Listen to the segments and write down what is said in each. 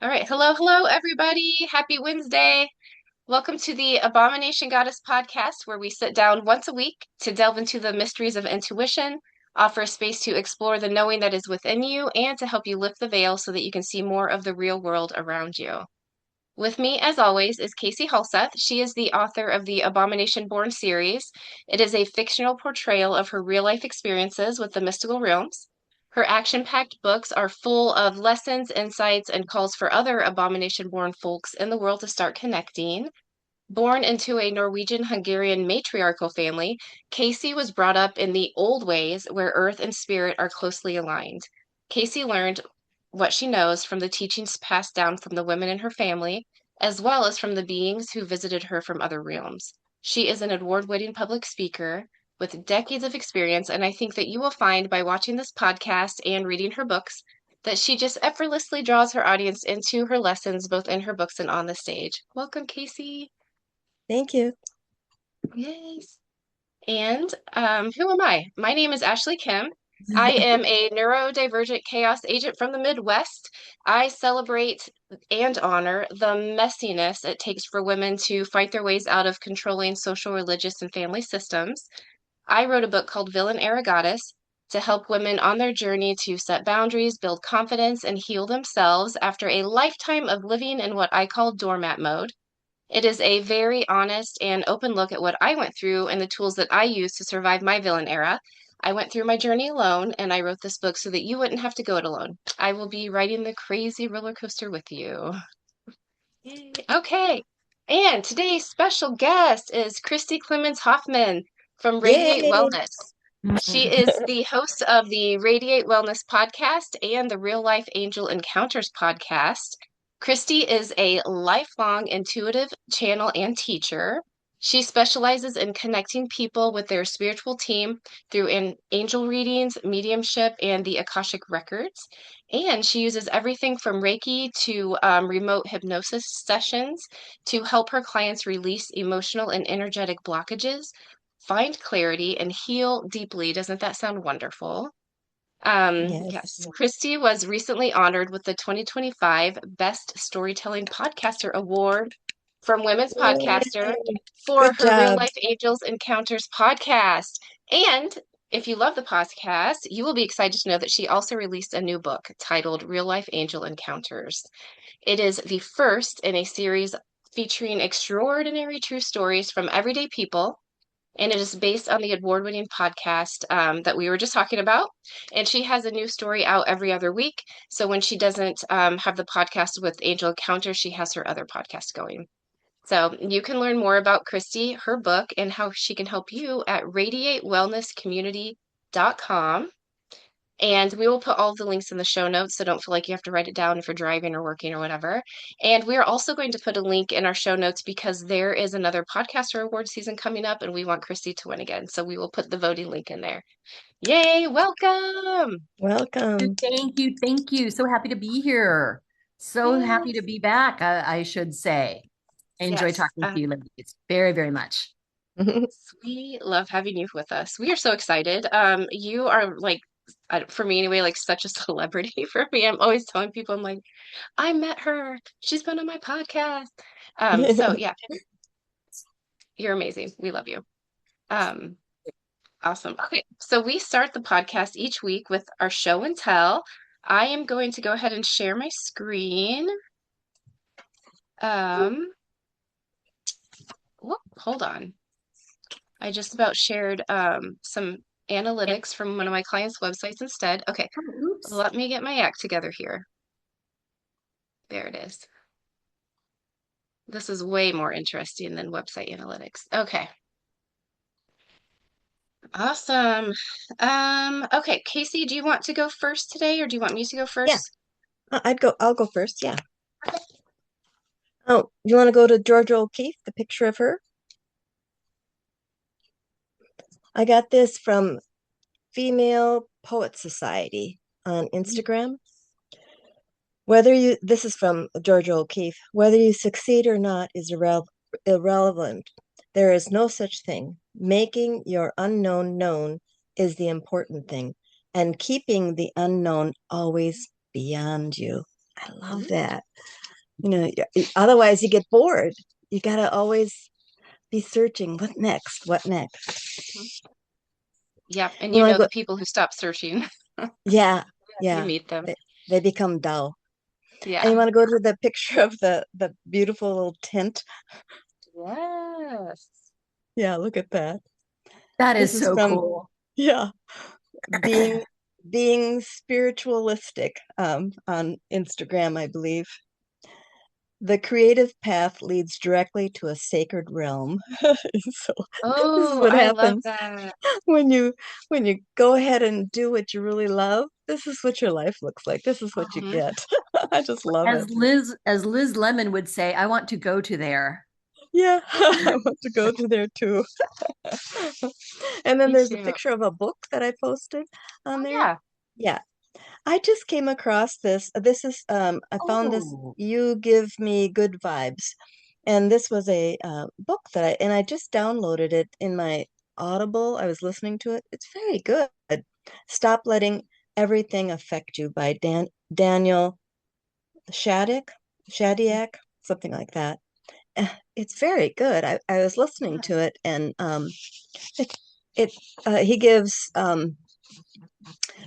All right. Hello, everybody. Happy Wednesday. Welcome to the Abomination Goddess podcast, where we sit down once a week to delve into the mysteries of intuition, offer a space to explore the knowing that is within you, and to help you lift the veil so that you can see more of the real world around you. With me, as always, is Casie Halseth. She is the author of the Abomination Born series. It is a fictional portrayal of her real life experiences with the mystical realms. Her action packed books are full of lessons, insights, and calls for other abomination born folks in the world to start connecting. Born into a Norwegian Hungarian matriarchal family, Casie was brought up in the old ways where earth and spirit are closely aligned. Casie learned what she knows from the teachings passed down from the women in her family, as well as from the beings who visited her from other realms. She is an award-winning public speaker with decades of experience, and I think that you will find by watching this podcast and reading her books that she just effortlessly draws her audience into her lessons, both in her books and on the stage. Welcome, Casie. Thank you. Yes. And who am I? My name is Ashley Kim. I am a neurodivergent chaos agent from the Midwest. I celebrate and honor the messiness it takes for women to fight their ways out of controlling social, religious, and family systems. I wrote a book called Villain Era Goddess to help women on their journey to set boundaries, build confidence, and heal themselves after a lifetime of living in what I call doormat mode. It is a very honest and open look at what I went through and the tools that I used to survive my villain era. I went through my journey alone, and I wrote this book so that you wouldn't have to go it alone. I will be riding the crazy roller coaster with you. Yay. Okay. And today's special guest is Christi Clemons Hoffman from Radiate Yay! Wellness. She is the host of the Radiate Wellness Podcast and the Real Life Angel Encounters podcast. Christi is a lifelong intuitive channel and teacher. She specializes in connecting people with their spiritual team through angel readings, mediumship, and the Akashic Records. And she uses everything from Reiki to remote hypnosis sessions to help her clients release emotional and energetic blockages, find clarity, and heal deeply. Doesn't that sound wonderful? Yes. Yes, Christi was recently honored with the 2025 Best Storytelling Podcaster Award from Women's Podcaster Yay! for Good her Real job. Life Angels Encounters podcast. And if you love the podcast, you will be excited to know that she also released a new book titled Real Life Angel Encounters. It is the first in a series featuring extraordinary true stories from everyday people, and it is based on the award-winning podcast that we were just talking about. And she has a new story out every other week. So when she doesn't have the podcast with Angel Encounter, she has her other podcast going. So you can learn more about Christi, her book, and how she can help you at radiatewellnesscommunity.com. And we will put all of the links in the show notes, so don't feel like you have to write it down if you're driving or working or whatever. And we are also going to put a link in our show notes because there is another podcaster award season coming up, and we want Christi to win again. So we will put the voting link in there. Yay, welcome. Welcome. Thank you. Thank you. So happy to be here. So happy to Yes. be back, I should say. I enjoy Yes. talking to you, ladies. Very, very much. We love having you with us. We are so excited. You are like, for me anyway, like such a celebrity for me. I'm always telling people, I'm like, I met her. She's been on my podcast. So yeah, you're amazing. We love you. Um, awesome. Okay, so we start the podcast each week with our show and tell. I am going to go ahead and share my screen. Um, hold on. I just about shared some analytics from one of my clients' websites instead. Okay, Oops. let me get my act together here. There it is. This is way more interesting than website analytics. Okay. Awesome. Okay, Casie, do you want to go first today or do you want me to go Yeah, first? I'll go first. Yeah. Oh, you want to go to Georgia O'Keeffe, the picture of her? I got this from Female Poet Society on Instagram. This is from Georgia O'Keeffe. Whether you succeed or not is irrelevant. There is no such thing. Making your unknown known is the important thing, and keeping the unknown always beyond you. I love that. Otherwise you get bored. You got to always be searching. What next? What next? Yep. And You want to the go? people who stop searching, Yeah, you yeah. meet them. They become dull. And you Yeah. want to go to the picture of the beautiful little tent? Yes. Yeah, look at that. That This is is so from, cool. yeah, being being spiritualistic on Instagram, I believe. The creative path leads directly to a sacred realm. So this is Oh, what I love happens that. when you go ahead and do what you really love. This is what your life looks like. This is what you Mhm. get. I just love it. As Liz Lemon would say, I want to go to there. Yeah, I want to go to there too. And then Me there's a too. picture of a book that I posted on Oh, there. yeah. Yeah, I just came across this. This is I found this. Oh, You Give Me Good Vibes, and this was a book and I just downloaded it in my Audible. I was listening to it. It's very good. Stop Letting Everything Affect You by Daniel Shadiak, something like that. It's very good. I was listening Yeah. to it, and it, he gives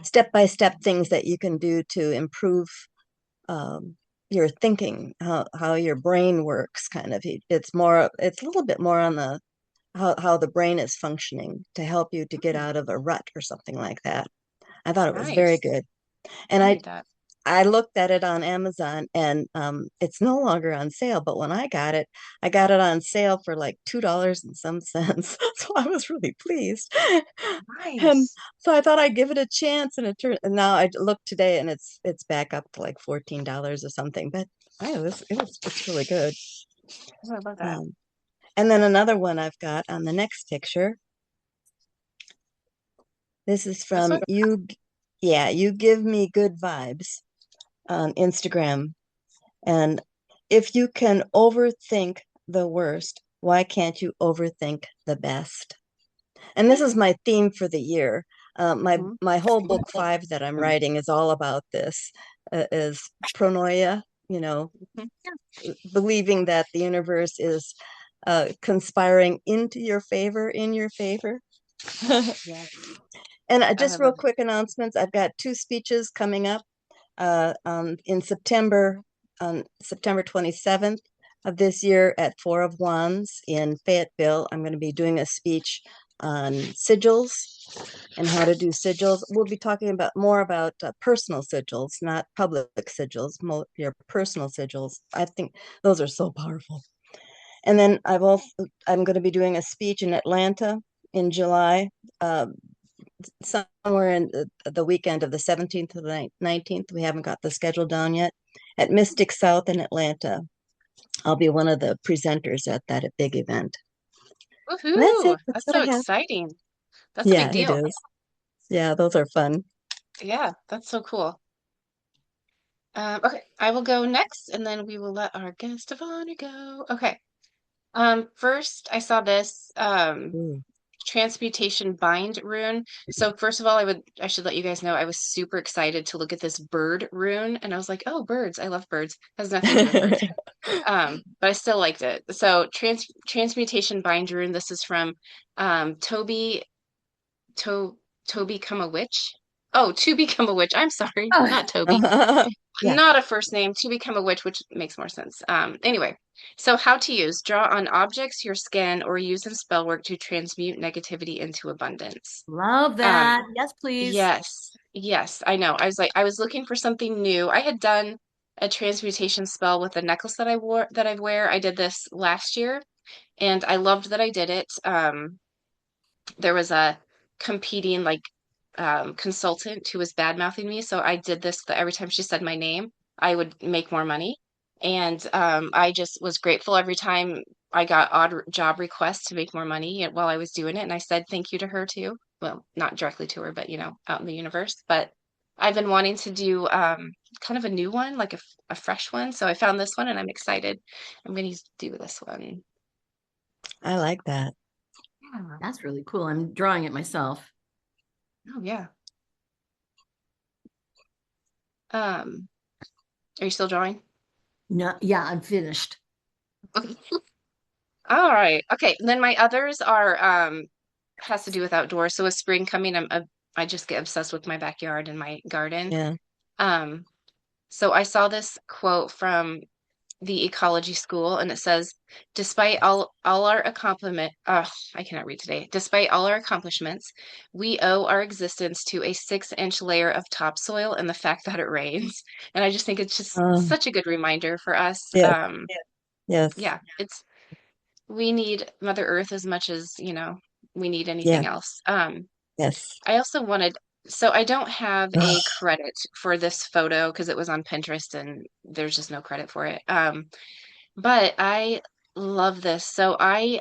step-by-step things that you can do to improve um, your thinking, how your brain works, kind of. It's a little bit more on the how the brain is functioning to help you to get Mm, out of a rut or something like that. I thought it was very nice. good. And I'll read that. I looked at it on Amazon, and it's no longer on sale, but when I got it on sale for like $2 and some cents. So I was really pleased. And Nice. so I thought I'd give it a chance, and now I looked today and it's back up to like $14 or something. But it's really good. Oh, I love that. Um, and then another one I've got on the next picture. This is This from one? You Give Me Good Vibes on Instagram. And if you can overthink the worst, why can't you overthink the best? And this is my theme for the year. Mhm. My whole book 5 that I'm writing is all about this. Is pronoia, you know, Mhm. believing that the universe is conspiring into your favor, in your favor. Yes. And Oh, I just real love it. quick announcements. I've got 2 speeches coming up in September, on September 27th of this year at Four of Wands in Fayetteville. I'm going to be doing a speech on sigils and how to do sigils. We'll be talking about more about personal sigils, not public sigils, your personal sigils. I think those are so powerful. And then I'm going to be doing a speech in Atlanta in July, uh, somewhere in the weekend of the 17th to the 19th. We haven't got the schedule down yet. At Mystic South in Atlanta. I'll be one of the presenters at that big event. And that's Woohoo! it. That's That's what so I have. exciting. That's a Yeah, big it deal. is. Yeah, those are fun. Yeah, that's so cool. Okay, I will go next, and then we will let our guest of honor go. Okay. First, I saw this Ooh. transmutation bind rune. So first of all, I should let you guys know I was super excited to look at this bird rune, and I was like, oh, birds. I love birds. Has nothing to do with birds. But I still liked it. So transmutation bind rune. This is from Toby to Become a Witch. Oh, To Become a Witch. I'm sorry, oh, not Toby. Yeah. Not a first name. To Become a Witch, which makes more sense. Anyway, so how to use: draw on objects, your skin, or use in spell work to transmute negativity into abundance. love Um, that. Yes, please. yes, yes, I know. I was looking for something new. I had done a transmutation spell with a necklace that I wear. I did this last year, and I loved that I did it. There was a competing consultant who was bad mouthing me, so I did this that every time she said my name, I would make more money. And I just was grateful every time I got odd job requests to make more money while I was doing it. And I said thank you to her too. Well, not directly to her, but out in the universe. But I've been wanting to do kind of a new one, like a fresh one. So I found this one and I'm excited. I'm going to do this one. I like that. Yeah. That's really cool. I'm drawing it myself. Oh, yeah. Um, Are you still drawing? No, yeah, I'm finished. All right. Okay. Then my others are has to do with outdoors. So with spring coming, I just get obsessed with my backyard and my garden. Yeah. Um, so I saw this quote from the ecology school, and it says, despite all our accomplishment, I cannot read today. Despite all our accomplishments, we owe our existence to a 6-inch layer of topsoil and the fact that it rains. And I just think it's just Um, such a good reminder for us. yeah. Yes. Yeah, it's we need Mother Earth as much as, we need Yeah. anything else. Yes. I also wanted, so I don't have a Ugh. credit for this photo because it was on Pinterest and there's just no credit for it. But I love this. So I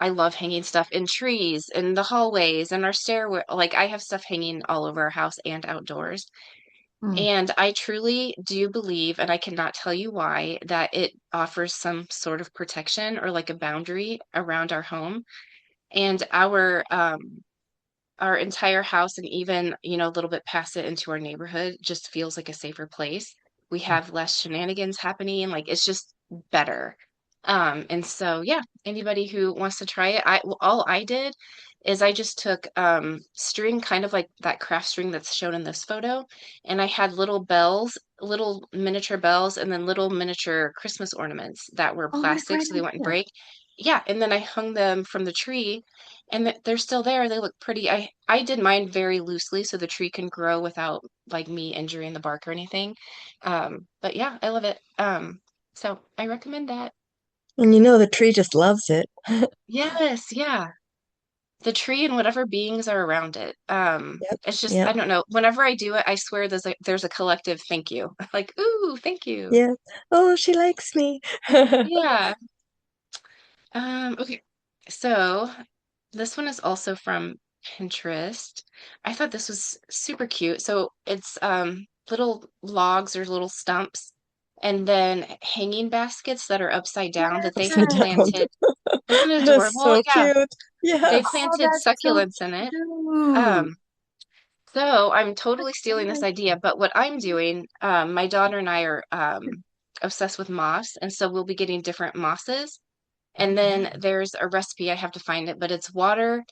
love hanging stuff in trees, in the hallways, and our stairway. Like I have stuff hanging all over our house and outdoors. Mm. And I truly do believe, and I cannot tell you why, that it offers some sort of protection or like a boundary around our home. And our entire house and even, a little bit past it into our neighborhood just feels like a safer place. We have less shenanigans happening, like it's just better. And so yeah, anybody who wants to try it, all I did is I just took string, kind of like that craft string that's shown in this photo, and I had little bells, little miniature bells, and then little miniature Christmas ornaments that were Oh, what a plastic great so they wouldn't idea. break. Yeah, and then I hung them from the tree, and they're still there. They look pretty. I did mine very loosely so the tree can grow without like me injuring the bark or anything. But yeah, I love it. So I recommend that. And the tree just loves it. Yes, yeah. The tree and whatever beings are around it. Yep. It's just I Yep. don't know. Whenever I do it, I swear there's a collective thank you. Like, ooh, thank you. Yeah. Oh, she likes me. Yeah. Okay. So this one is also from Pinterest. I thought this was super cute. So it's little logs or little stumps and then hanging baskets that are upside down that they Upside had down. planted. Isn't it That's adorable? so Yeah. cute. They Yes. Oh, planted that's so succulents in it. cute. Um, so I'm totally stealing this idea, but what I'm doing, my daughter and I are obsessed with moss, and so we'll be getting different mosses. And then there's a recipe, I have to find it, but it's water,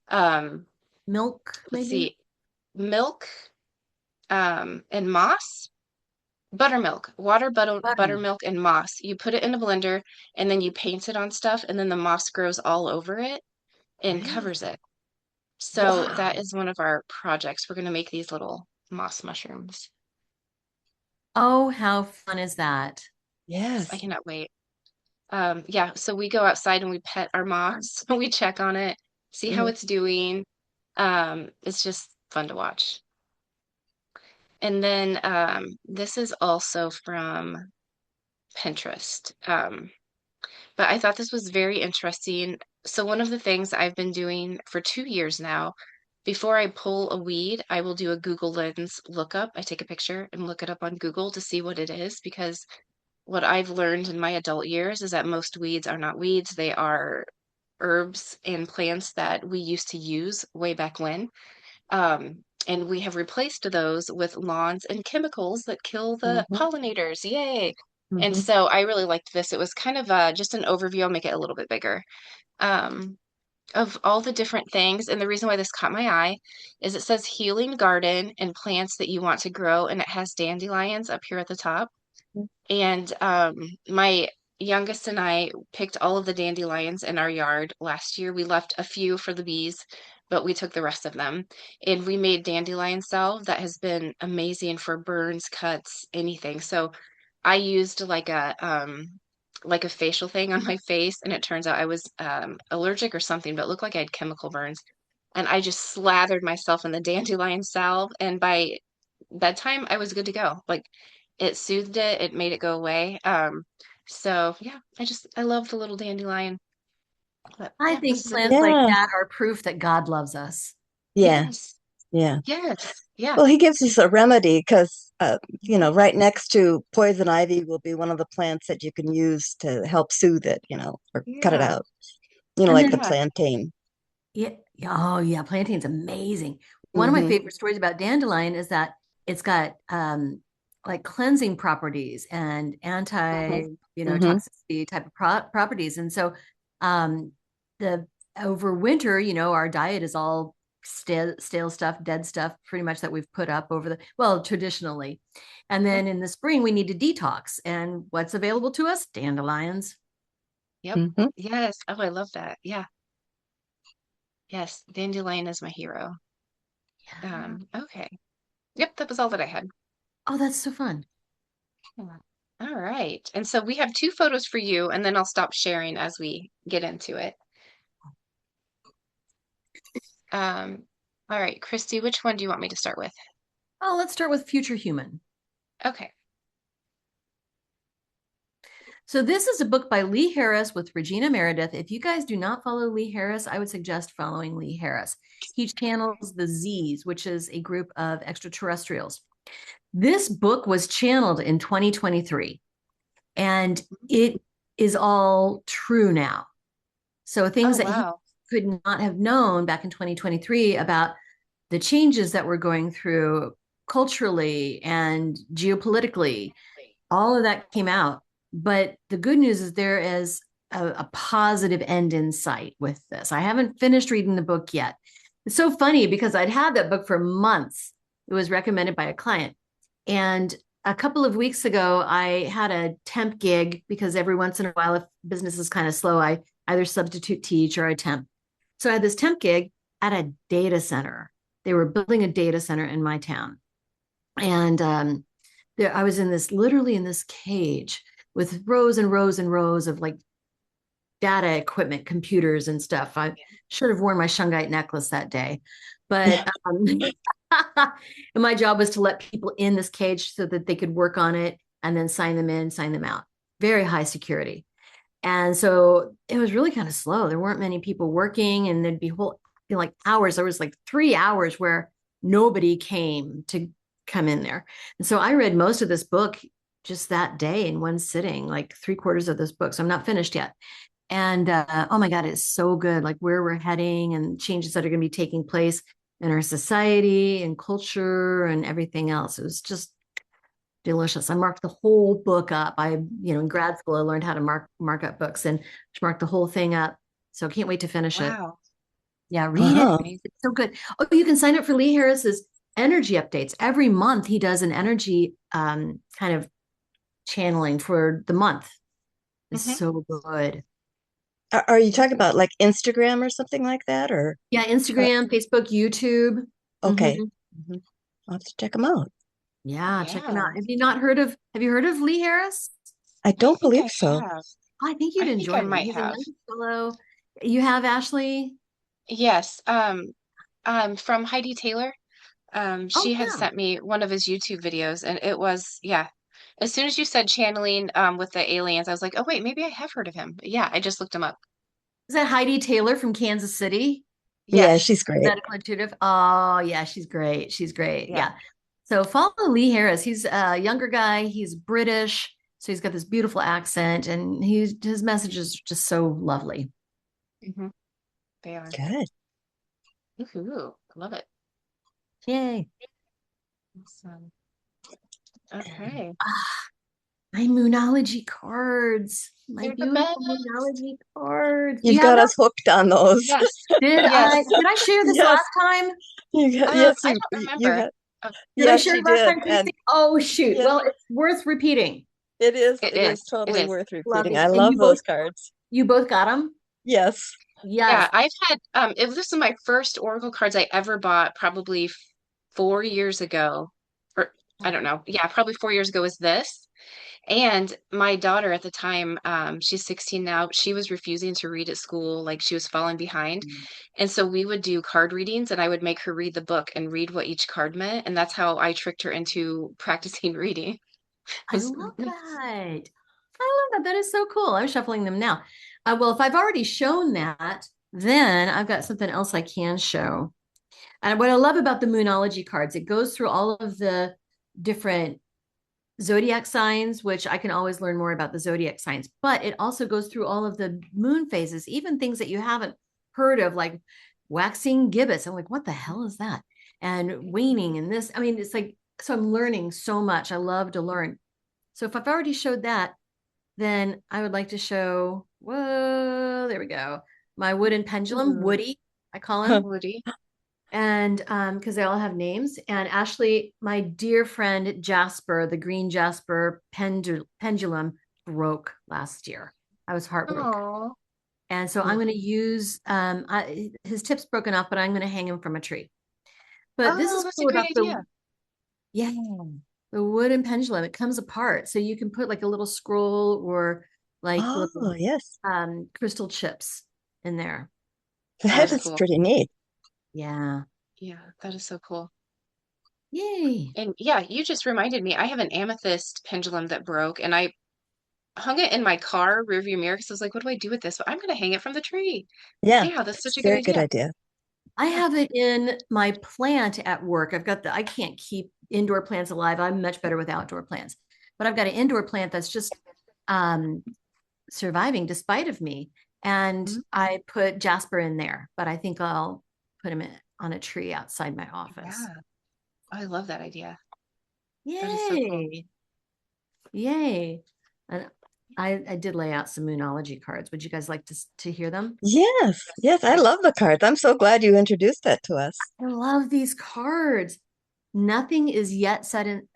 um, Milk, let's maybe? see, milk, and moss, buttermilk, water, Buttermilk. buttermilk, and moss. You put it in a blender and then you paint it on stuff, and then the moss grows all over it and Really? covers it. So that Wow. is one of our projects. We're going to make these little moss mushrooms. Oh, how fun is that? I Yes. cannot wait. Yeah, so we go outside and we pet our moss, we check on it, see how Mhm. it's doing. It's just fun to watch. And then this is also from Pinterest. But I thought this was very interesting. So one of the things I've been doing for 2 years now, before I pull a weed, I will do a Google Lens lookup. I take a picture and look it up on Google to see what it is, because what I've learned in my adult years is that most weeds are not weeds. They are herbs and plants that we used to use way back when. And we have replaced those with lawns and chemicals that kill the Mhm. pollinators. Yay. And Mhm. so I really liked this. It was kind of just an overview. I'll make it a little bit bigger. Um, of all the different things. And the reason why this caught my eye is it says healing garden and plants that you want to grow, and it has dandelions up here at the top. And my youngest and I picked all of the dandelions in our yard last year. We left a few for the bees, but we took the rest of them. And we made dandelion salve that has been amazing for burns, cuts, anything. So I used like a facial thing on my face, and it turns out I was allergic or something, but it looked like I had chemical burns. And I just slathered myself in the dandelion salve, and by bedtime, I was good to go. Like it soothed it, it made it go away. So yeah, I love the little dandelion. But I yeah, this think is a good plants one. like Yeah. that are proof that God loves us. Yeah. Yes, Yeah. yes, yeah, Well, he gives us a remedy because, yeah, right next to poison ivy will be one of the plants that you can use to help soothe it, or cut it yeah, out, And like the then, yeah. plantain. yeah, oh yeah, plantain's amazing. One of my Hmm. favorite stories about dandelion is that it's got like cleansing properties and anti, Mm-hmm. toxicity type of properties. And so, the over winter, our diet is all stale stuff, dead stuff, pretty much that we've put up traditionally. And then in the spring, we need to detox. And what's available to us? Dandelions. Yep. Mm-hmm. Yes. Oh, I love that. Yeah. Yes. Dandelion is my hero. Yeah. Okay. Yep, that was all that I had. Oh, that's so fun. Yeah. All right. And so we have two photos for you, and then I'll stop sharing as we get into it. All right, Christy, which one do you want me to start with? Oh, let's start with Future Human. Okay. So this is a book by Lee Harris with Regina Meredith. If you guys do not follow Lee Harris, I would suggest following Lee Harris. He channels the Z's, which is a group of extraterrestrials. This book was channeled in 2023, and it is all true now. So things that he could not have known back in 2023 about the changes that we're going through culturally and geopolitically, all of that came out. But the good news is there is a positive end in sight with this. I haven't finished reading the book yet. It's so funny because I'd had that book for months. It was recommended by a client. And a couple of weeks ago, I had a temp gig because every once in a while, if business is kind of slow, I either substitute teach or I temp. So I had this temp gig at a data center. They were building a data center in my town. And I was literally in this cage with rows and rows and rows of like data equipment, computers and stuff. I should have worn my shungite necklace that day. But and my job was to let people in this cage so that they could work on it and then sign them in, sign them out. Very high security. And so it was really kind of slow. There weren't many people working, and there'd be like hours. There was like 3 hours where nobody came to come in there. And so I read most of this book just that day in one sitting, like 3/4 of this book. So I'm not finished yet. And oh my God, it's so good. Like where we're heading and changes that are going to be taking place in our society and culture and everything else. It was just delicious. I marked the whole book up. In grad school, I learned how to mark up books and marked the whole thing up. So I can't wait to finish it. Wow. Yeah, read it. It's so good. Oh, you can sign up for Lee Harris's energy updates. Every month he does an energy kind of channeling for the month. It's so good. Are you talking about like Instagram or something like that, or? Yeah, Instagram, Facebook, YouTube. Okay. Mm-hmm. I'll have to check them out. Yeah, check them out. Have you heard of Lee Harris? I don't believe so. I think you'd enjoy him. He's a young fellow. You have, Ashley? Yes. From Heidi Taylor. She had sent me one of his YouTube videos, and it was, as soon as you said channeling with the aliens, I was like, oh wait, maybe I have heard of him. But yeah, I just looked him up. Is that Heidi Taylor from Kansas City? Yeah, she's great. Medical intuitive. Oh yeah, she's great. She's great. Yeah. So follow Lee Harris. He's a younger guy. He's British, so he's got this beautiful accent, and his message is just so lovely. They are good. Ooh, love it. Yay. Awesome. Okay. My Moonology cards. My beautiful Moonology cards. You've got us hooked on those. Yes. Did I share this last time? Yes, I don't remember. Did I share it last time, Christi? Oh shoot. Well, it's worth repeating. It is. It is totally worth repeating. I and love those cards. You both got them? Yes. Yeah, I've had this is my first Oracle cards I ever bought, probably 4 years ago. Or I don't know. Yeah, probably 4 years ago was this. And my daughter at the time, she's 16 now, she was refusing to read at school, like she was falling behind. And so we would do card readings, and I would make her read the book and read what each card meant. And that's how I tricked her into practicing reading. I love that. That is so cool. I'm shuffling them now. Well, if I've already shown that, then I've got something else I can show. And what I love about the Moonology cards, it goes through all of the different zodiac signs, which I can always learn more about the zodiac signs, but it also goes through all of the moon phases, even things that you haven't heard of, like waxing gibbous. I'm like, what the hell is that? And waning and this. I mean, it's like so I'm learning so much. I love to learn. So if I've already showed that, then I would like to show, whoa, there we go. My wooden pendulum, Ooh. Woody, I call him. Woody. And because they all have names. And Ashley, my dear friend Jasper, the green Jasper pendulum broke last year. I was heartbroken. Oh. And so I'm going to use his tip's broken off, but I'm going to hang him from a tree. But this Oh, is that's a cool great about idea. yeah, the wooden pendulum. It comes apart. So you can put like a little scroll or like little Oh, yes. crystal chips in there. That That is is cool. pretty neat. Yeah. Yeah, that is so cool. Yay. And yeah, you just reminded me, I have an amethyst pendulum that broke, and I hung it in my car rearview mirror because I was like, what do I do with this? But I'm going to hang it from the tree. Yeah, Yeah, that's such a good very good idea. idea. I Yeah. have it in my plant at work. I can't keep indoor plants alive. I'm much better with outdoor plants, but I've got an indoor plant that's just um, surviving despite of me. And Mhm. I put Jasper in there, but I think I'll put him on a tree outside my office. Yeah. I love that idea. That is so cool. Yay. Yay. And I did lay out some Moonology cards. Would you guys like to hear them? Yes, yes, I love the cards. I'm so glad you introduced that to us. I love these cards. Nothing is yet set in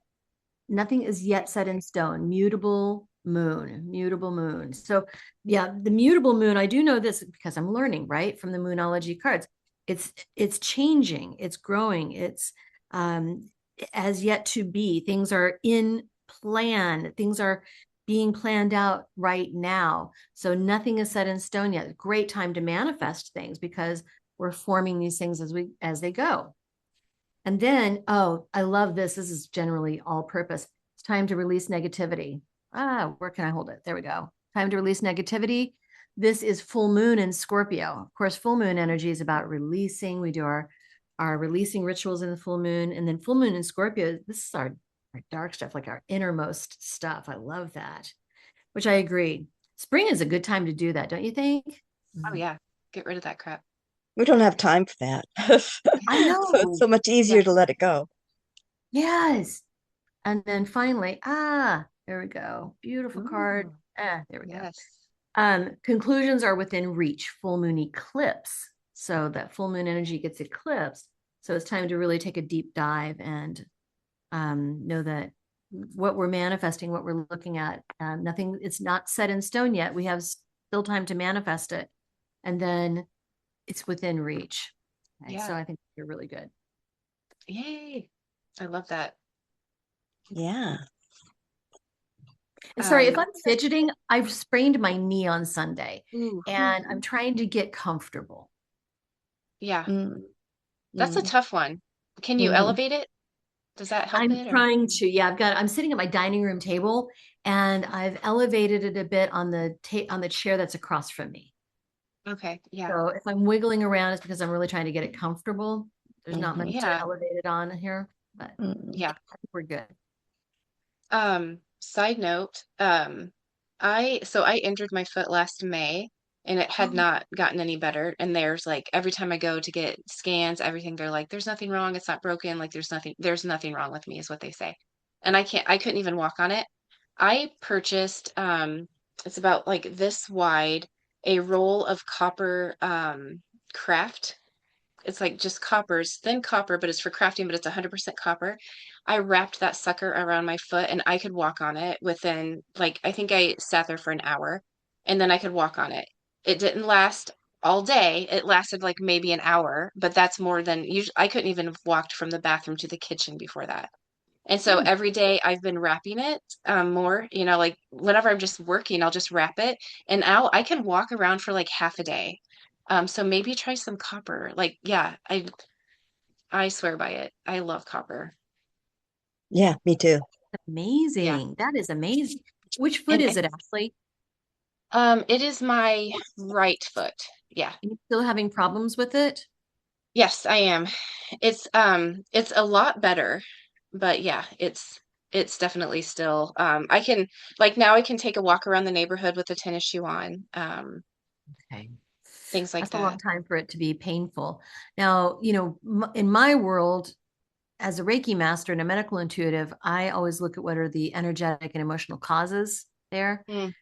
nothing is yet set in stone. Mutable moon, mutable moon. So yeah, the mutable moon, I do know this because I'm learning, right, from the Moonology cards. It's changing, it's growing, it's um as yet to be. Things are in plan, things are being planned out right now. So nothing is set in stone yet. Great time to manifest things because we're forming these things as they go. And then, oh, I love this. This is generally all purpose. It's time to release negativity. Where can I hold it? There we go. Time to release negativity. This is full moon in Scorpio. Of course, full moon energy is about releasing. We do our releasing rituals in the full moon. And then full moon in Scorpio, this is our dark stuff, like our innermost stuff. I love that, which I agree. Spring is a good time to do that, don't you think? Oh, yeah. Get there. Of that crap. We don't have time for that. I So it's know. so much Yeah. easier to let it go. Yes. And then finally, there we go. Beautiful card. Ooh, There we go. yes. Conclusions are within reach. Full moon eclipse. So that full moon energy gets eclipsed. So it's time to really take a deep dive and know that what we're manifesting, what we're looking at, nothing, it's not set in stone yet. We have still time to manifest it. And then it's within reach. Okay, Yeah. so I think you're really good. Yay. I love that. Yeah. And sorry, if Um, I'm fidgeting, I've sprained my knee on Sunday ooh, and I'm trying to get comfortable. yeah. Mm, That's a mm, tough one. Can you mhm. elevate it? Does that help I'm it or? trying to, yeah, I'm sitting at my dining room table and I've elevated it a bit on the chair that's across from me. Okay. Yeah. So if I'm wiggling around, it's because I'm really trying to get it comfortable. There's not much Mhm. to Yeah. elevate it on here, but Mm. Yeah. I think we're good. Side note, I injured my foot last May and it had not gotten any better. And there's like every time I go to get scans, everything, they're like, there's nothing wrong, it's not broken, like there's nothing wrong with me, is what they say. And I couldn't even walk on it. I purchased it's about like this wide, a roll of copper craft. It's like just copper's thin copper, but it's for crafting, but it's 100% copper. I wrapped that sucker around my foot and I could walk on it within like I think I sat there for an hour and then I could walk on it. It didn't last all day. It lasted like maybe an hour, but that's more than usually. I couldn't even have walked from the bathroom to the kitchen before that. And so Hmm. every day I've been wrapping it more, like whenever I'm just working, I'll just wrap it and I can walk around for like half a day. So maybe try some copper. Like, yeah, I swear by it. I love copper. Yeah, me too. Yeah. Amazing. That is amazing. Which foot And is it, Ashley? it is my right foot. Yeah. Are you still having problems with it? Yes, I am. It's a lot better, but yeah, it's definitely still I can like now I can take a walk around the neighborhood with a tennis shoe on. Okay. Things like That's a long that. time for it to be painful. Now, in my world, as a Reiki master and a medical intuitive, I always look at what are the energetic and emotional causes there. Mm.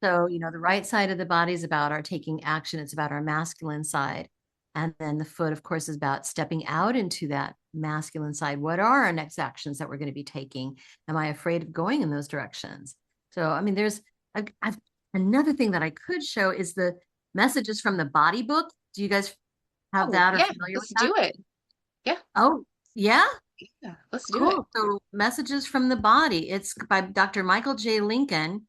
So, the right side of the body is about our taking action. It's about our masculine side. And then the foot, of course, is about stepping out into that masculine side. What are our next actions that we're going to be taking? Am I afraid of going in those directions? So, I mean, there's another thing that I could show is the messages from the body book. Do you guys have that or Yeah, familiar with let's that? do it. Yeah. Oh, yeah. Yeah, let's do it. Cool. So, Messages from the Body. It's by Dr. Michael J. Lincoln.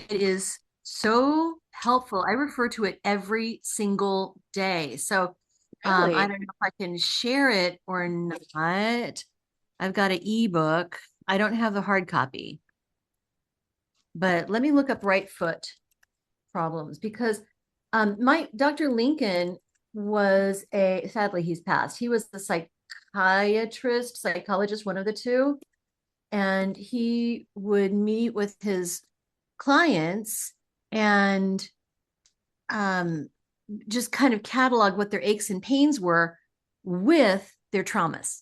It is so helpful. I refer to it every single day. So, I Really? don't know if I can share it or not. I've got an ebook. I don't have the hard copy, but let me look up right foot problems because my Dr. Lincoln was sadly he's passed. He was the psychologist, one of the two. And he would meet with his clients and just kind of catalog what their aches and pains were with their traumas.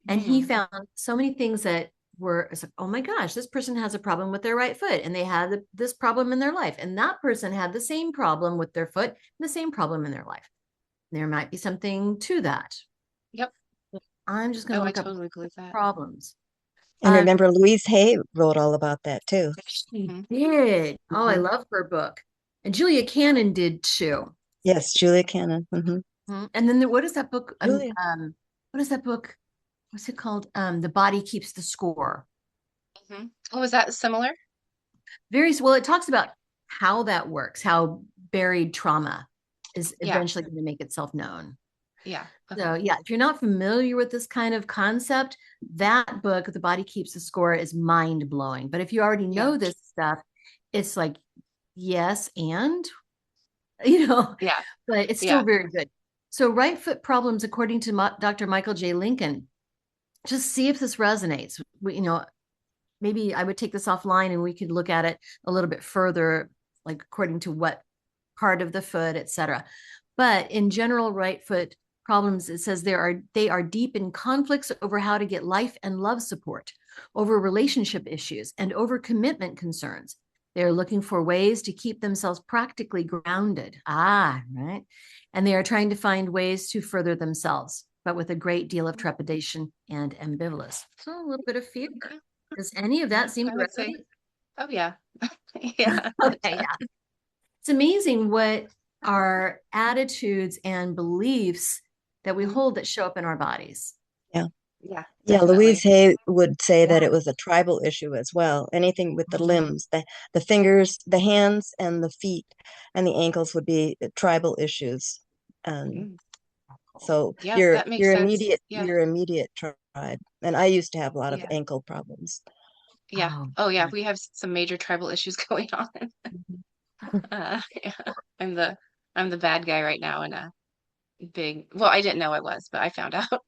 And he found so many things that were, like, oh my gosh, this person has a problem with their right foot and they had this problem in their life. And that person had the same problem with their foot and the same problem in their life. There might be something to that. Yep. I'm just going to look I up totally believe that. problems. And remember, Louise Hay wrote all about that too. She did. Oh, I love her book. And Julia Cannon did too. Yes, Julia Cannon. And then what is that book? Julia. What is that book? What's it called? The Body Keeps the Score. Oh, is that similar? Very well. It talks about how that works, how buried trauma is eventually going to make itself known. Yeah. So yeah, if you're not familiar with this kind of concept, that book, The Body Keeps the Score, is mind blowing. But if you already know this stuff, it's like, yes, and Yeah. but it's still very good. So right foot problems, according to Dr. Michael J. Lincoln, just see if this resonates. Maybe I would take this offline and we could look at it a little bit further, like according to what part of the foot, etc. But in general, right foot problems, it says they are deep in conflicts over how to get life and love support, over relationship issues, and over commitment concerns. They're looking for ways to keep themselves practically grounded. Right. And they are trying to find ways to further themselves, but with a great deal of trepidation and ambivalence. So a little bit of fear. Does any of that seem to resonate? Oh, yeah. Yeah. Okay, yeah. It's amazing what our attitudes and beliefs that we hold that show up in our bodies. Yeah. Yeah. Yeah, Louise Hay would say that it was a tribal issue as well. Anything with the limbs, the fingers, the hands, and the feet, and the ankles would be tribal issues. So that makes sense. Your immediate tribe. And I used to have a lot of ankle problems. Yeah. Oh, yeah. We have some major tribal issues going on. I'm the bad guy right now in a big. Well, I didn't know I was, but I found out.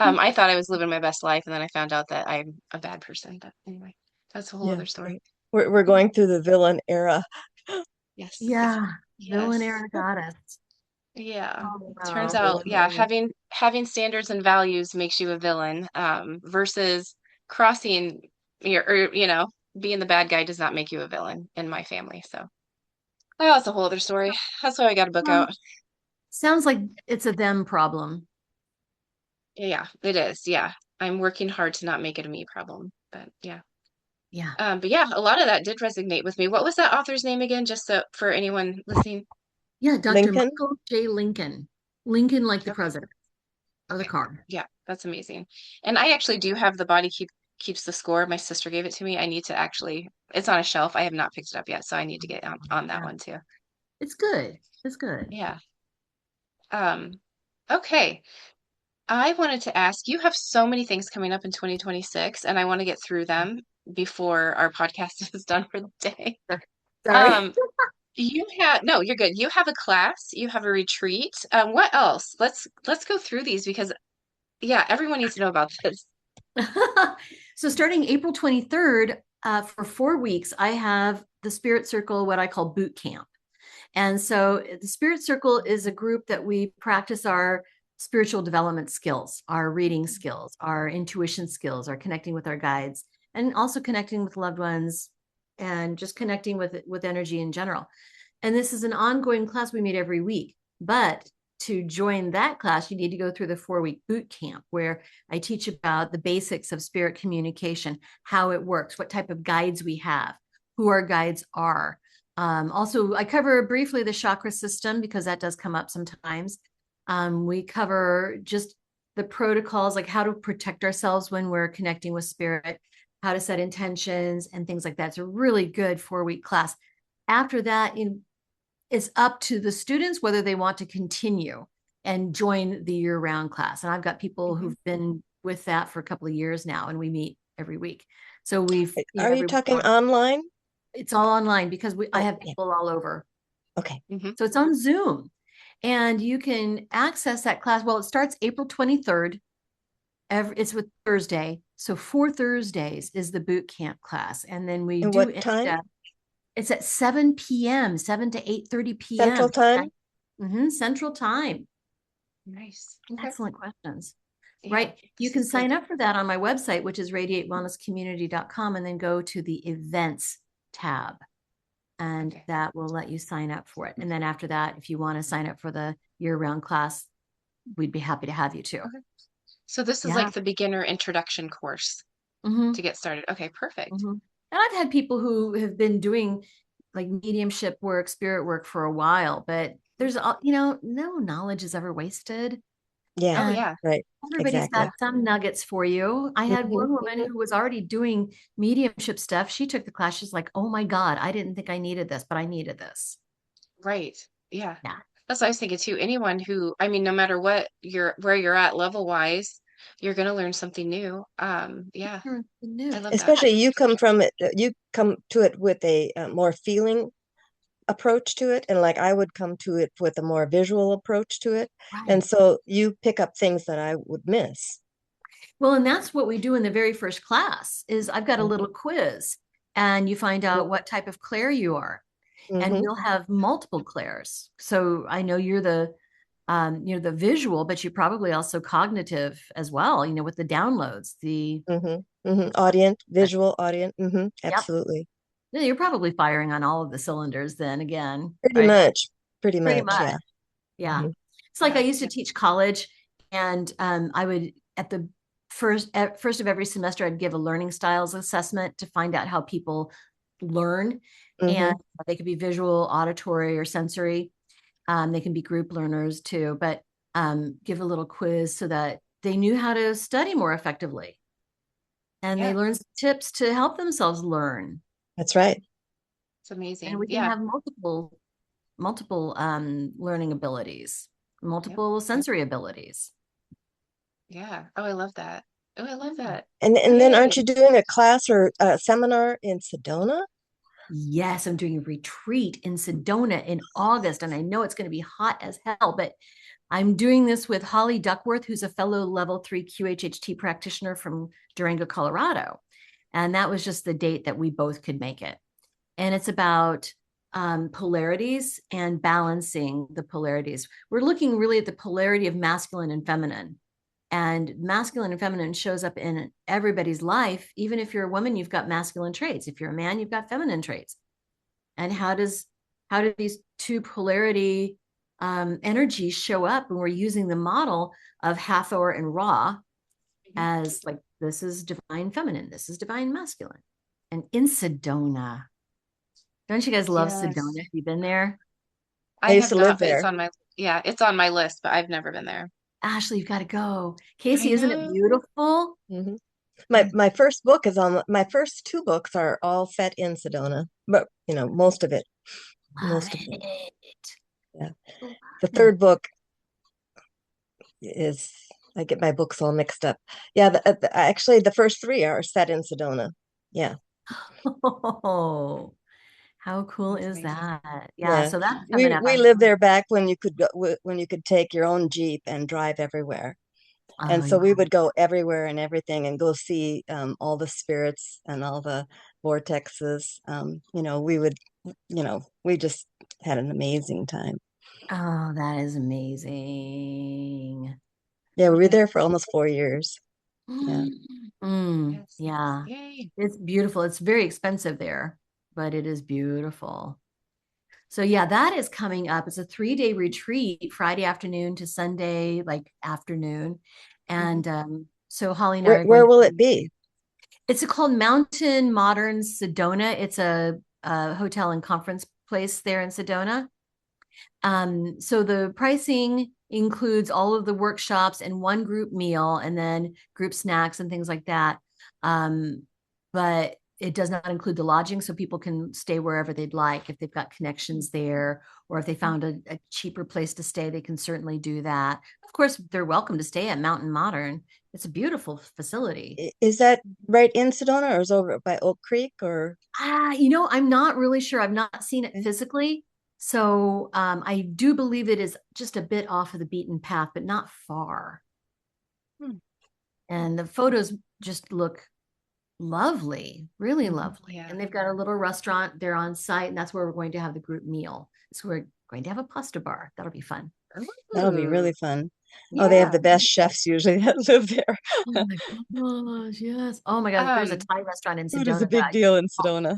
I thought I was living my best life, and then I found out that I'm a bad person. But anyway, that's a whole other story. We're going through the villain era. Yes. Yeah. Villain era got us. Yeah. Turns out, having standards and values makes you a villain, versus crossing being the bad guy does not make you a villain in my family. So, oh, that's a whole other story. That's why I got a book out. Sounds like it's a them problem. Yeah, it is. Yeah. I'm working hard to not make it a me problem, but yeah. Yeah. But yeah, a lot of that did resonate with me. What was that author's name again? Just so for anyone listening. Yeah, Dr. Lincoln? Michael J. Lincoln. Lincoln, like the president of the car. Yeah, that's amazing. And I actually do have The Body Keeps the Score. My sister gave it to me. I need to it's on a shelf. I have not picked it up yet, so I need to get on that one too. It's good. It's good. Yeah. Okay. I wanted to ask, you have so many things coming up in 2026, and I want to get through them before our podcast is done for the day. Sorry. No, you're good. You have a class, you have a retreat. What else? Let's go through these because everyone needs to know about this. So starting April 23rd, for 4 weeks, I have the Spirit Circle, what I call boot camp. And so the Spirit Circle is a group that we practice our spiritual development skills, our reading skills, our intuition skills, our connecting with our guides, and also connecting with loved ones and just connecting with energy in general. And this is an ongoing class we meet every week. But to join that class, you need to go through the 4-week boot camp where I teach about the basics of spirit communication, how it works, what type of guides we have, who our guides are. Also, I cover briefly the chakra system because that does come up sometimes. We cover just the protocols, like how to protect ourselves when we're connecting with spirit, how to set intentions and things like that. It's a really good 4-week class. After that, it's up to the students whether they want to continue and join the year-round class. And I've got people who've been with that for a couple of years now, and we meet every week. So Are you talking online? It's all online because I have yeah. people all over. Okay. So it's on Zoom, and you can access that class. Well, it starts April 23rd. It's with Thursday. So 4 Thursdays is the boot camp class. And then we And do what time? It's at 7 p.m., 7 to 8:30 p.m. Central time? Central time. Nice. Excellent questions. Yeah, Right. You this can is sign good. up for that on my website, which is radiatewellnesscommunity.com, and then go to the events tab. And Okay. that will let you sign up for it. And then after that, if you want to sign up for the year-round class, we'd be happy to have you too. Okay. So this is Yeah. like the beginner introduction course to get started. Okay, perfect. And I've had people who have been doing like mediumship work, spirit work for a while, but there's, no knowledge is ever wasted. Yeah. Oh, And yeah. Right. everybody's Exactly. got some nuggets for you. I had one woman who was already doing mediumship stuff. She took the class. She's like, oh my God, I didn't think I needed this, but I needed this. Right. Yeah. Yeah. That's what I was thinking too. Anyone who, I mean, no matter where you're at level wise, you're going to learn something new. Yeah, I love that. Especially you come to it with a more feeling approach to it, and like I would come to it with a more visual approach to it. And Right. so you pick up things that I would miss. Well, and that's what we do in the very first class is I've got a little quiz and you find out what type of clair you are. And Mm-hmm. we'll have multiple clairs. So I know you're the visual, but you're probably also cognitive as well, with the downloads, Audient, visual, audient. yep. Absolutely. Yeah, you're probably firing on all of the cylinders then again, Pretty right? much. Pretty Pretty much. much. Yeah. Yeah. Mhm. It's like I Yeah. used to teach college and I would at the first of every semester, I'd give a learning styles assessment to find out how people learn. And they could be visual, auditory, or sensory. They can be group learners too, but give a little quiz so that they knew how to study more effectively. And they Yeah. learned some tips to help themselves learn. That's right. It's amazing. And we can Yeah. have multiple learning abilities, Yep. multiple sensory abilities. Yeah. Oh, I love that. Oh, I love that. And then aren't Okay. you doing a class or a seminar in Sedona? Yes, I'm doing a retreat in Sedona in August, and I know it's going to be hot as hell, but I'm doing this with Holly Duckworth, who's a fellow level 3 QHHT practitioner from Durango, Colorado. And that was just the date that we both could make it. And it's about polarities and balancing the polarities. We're looking really at the polarity of masculine and feminine. And masculine and feminine shows up in everybody's life. Even if you're a woman, you've got masculine traits. If you're a man, you've got feminine traits. And how do these two polarity energies show up when we're using the model of Hathor and Ra as like, this is divine feminine, this is divine masculine. And in Sedona, don't you guys love Yes. Sedona? Have you been there? I I used have to live not, but there. it's on my list, but I've never been there. Ashley, you've got to go. I Casie, isn't it know. beautiful? hmm My first book is on my first 2 books are all set in Sedona, but most of it. Love Most of them. it. Yeah. Love The it. 3rd book is I get my books all mixed up. Yeah, actually the first 3 are set in Sedona. Yeah. Oh, how cool That's is amazing. that? Yeah, Yeah. so that's coming We up. we lived there back when you could go when you could take your own Jeep and drive everywhere. And Oh, so we yeah. would go everywhere and everything and go see all the spirits and all the vortexes. We just had an amazing time. Oh, that is amazing. Yeah, we were Yeah. there for almost 4 years. Yeah. Yes. Yeah. Yay. It's beautiful. It's very expensive there, but it is beautiful. So yeah, that is coming up. It's a 3-day retreat, Friday afternoon to Sunday, like afternoon. And so Holly and I are going Where to will it be? it's called Mountain Modern Sedona. It's a hotel and conference place there in Sedona. So the pricing includes all of the workshops and one group meal and then group snacks and things like that. But it does not include the lodging, so people can stay wherever they'd like. If they've got connections there, or if they found a cheaper place to stay, they can certainly do that. Of course, they're welcome to stay at Mountain Modern. It's a beautiful facility. Is that right in Sedona or is it over by Oak Creek or? I'm not really sure. I've not seen it physically. So I do believe it is just a bit off of the beaten path, but not far. And the photos just look lovely, really lovely. Yeah. And they've got a little restaurant there on site, and that's where we're going to have the group meal. So we're going to have a pasta bar. That'll be fun. That'll be really fun. Yeah. Oh, they have the best chefs usually that live there. Oh my gosh, yes. Oh my gosh, there's a Thai restaurant in Food is a Sedona big that deal in Sedona.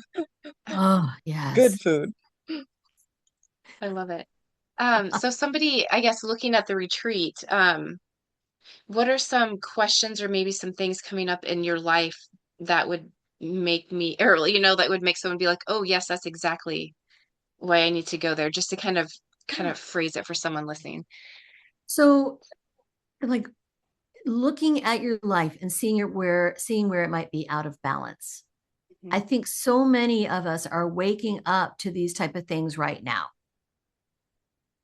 oh Good yes. food. I love it. So somebody, I guess, looking at the retreat, what are some questions or maybe some things coming up in your life that would make me, or that would make someone be like, oh yes, that's exactly why I need to go there, just to kind of phrase it for someone listening. So like looking at your life and seeing where it might be out of balance. I think so many of us are waking up to these type of things right now.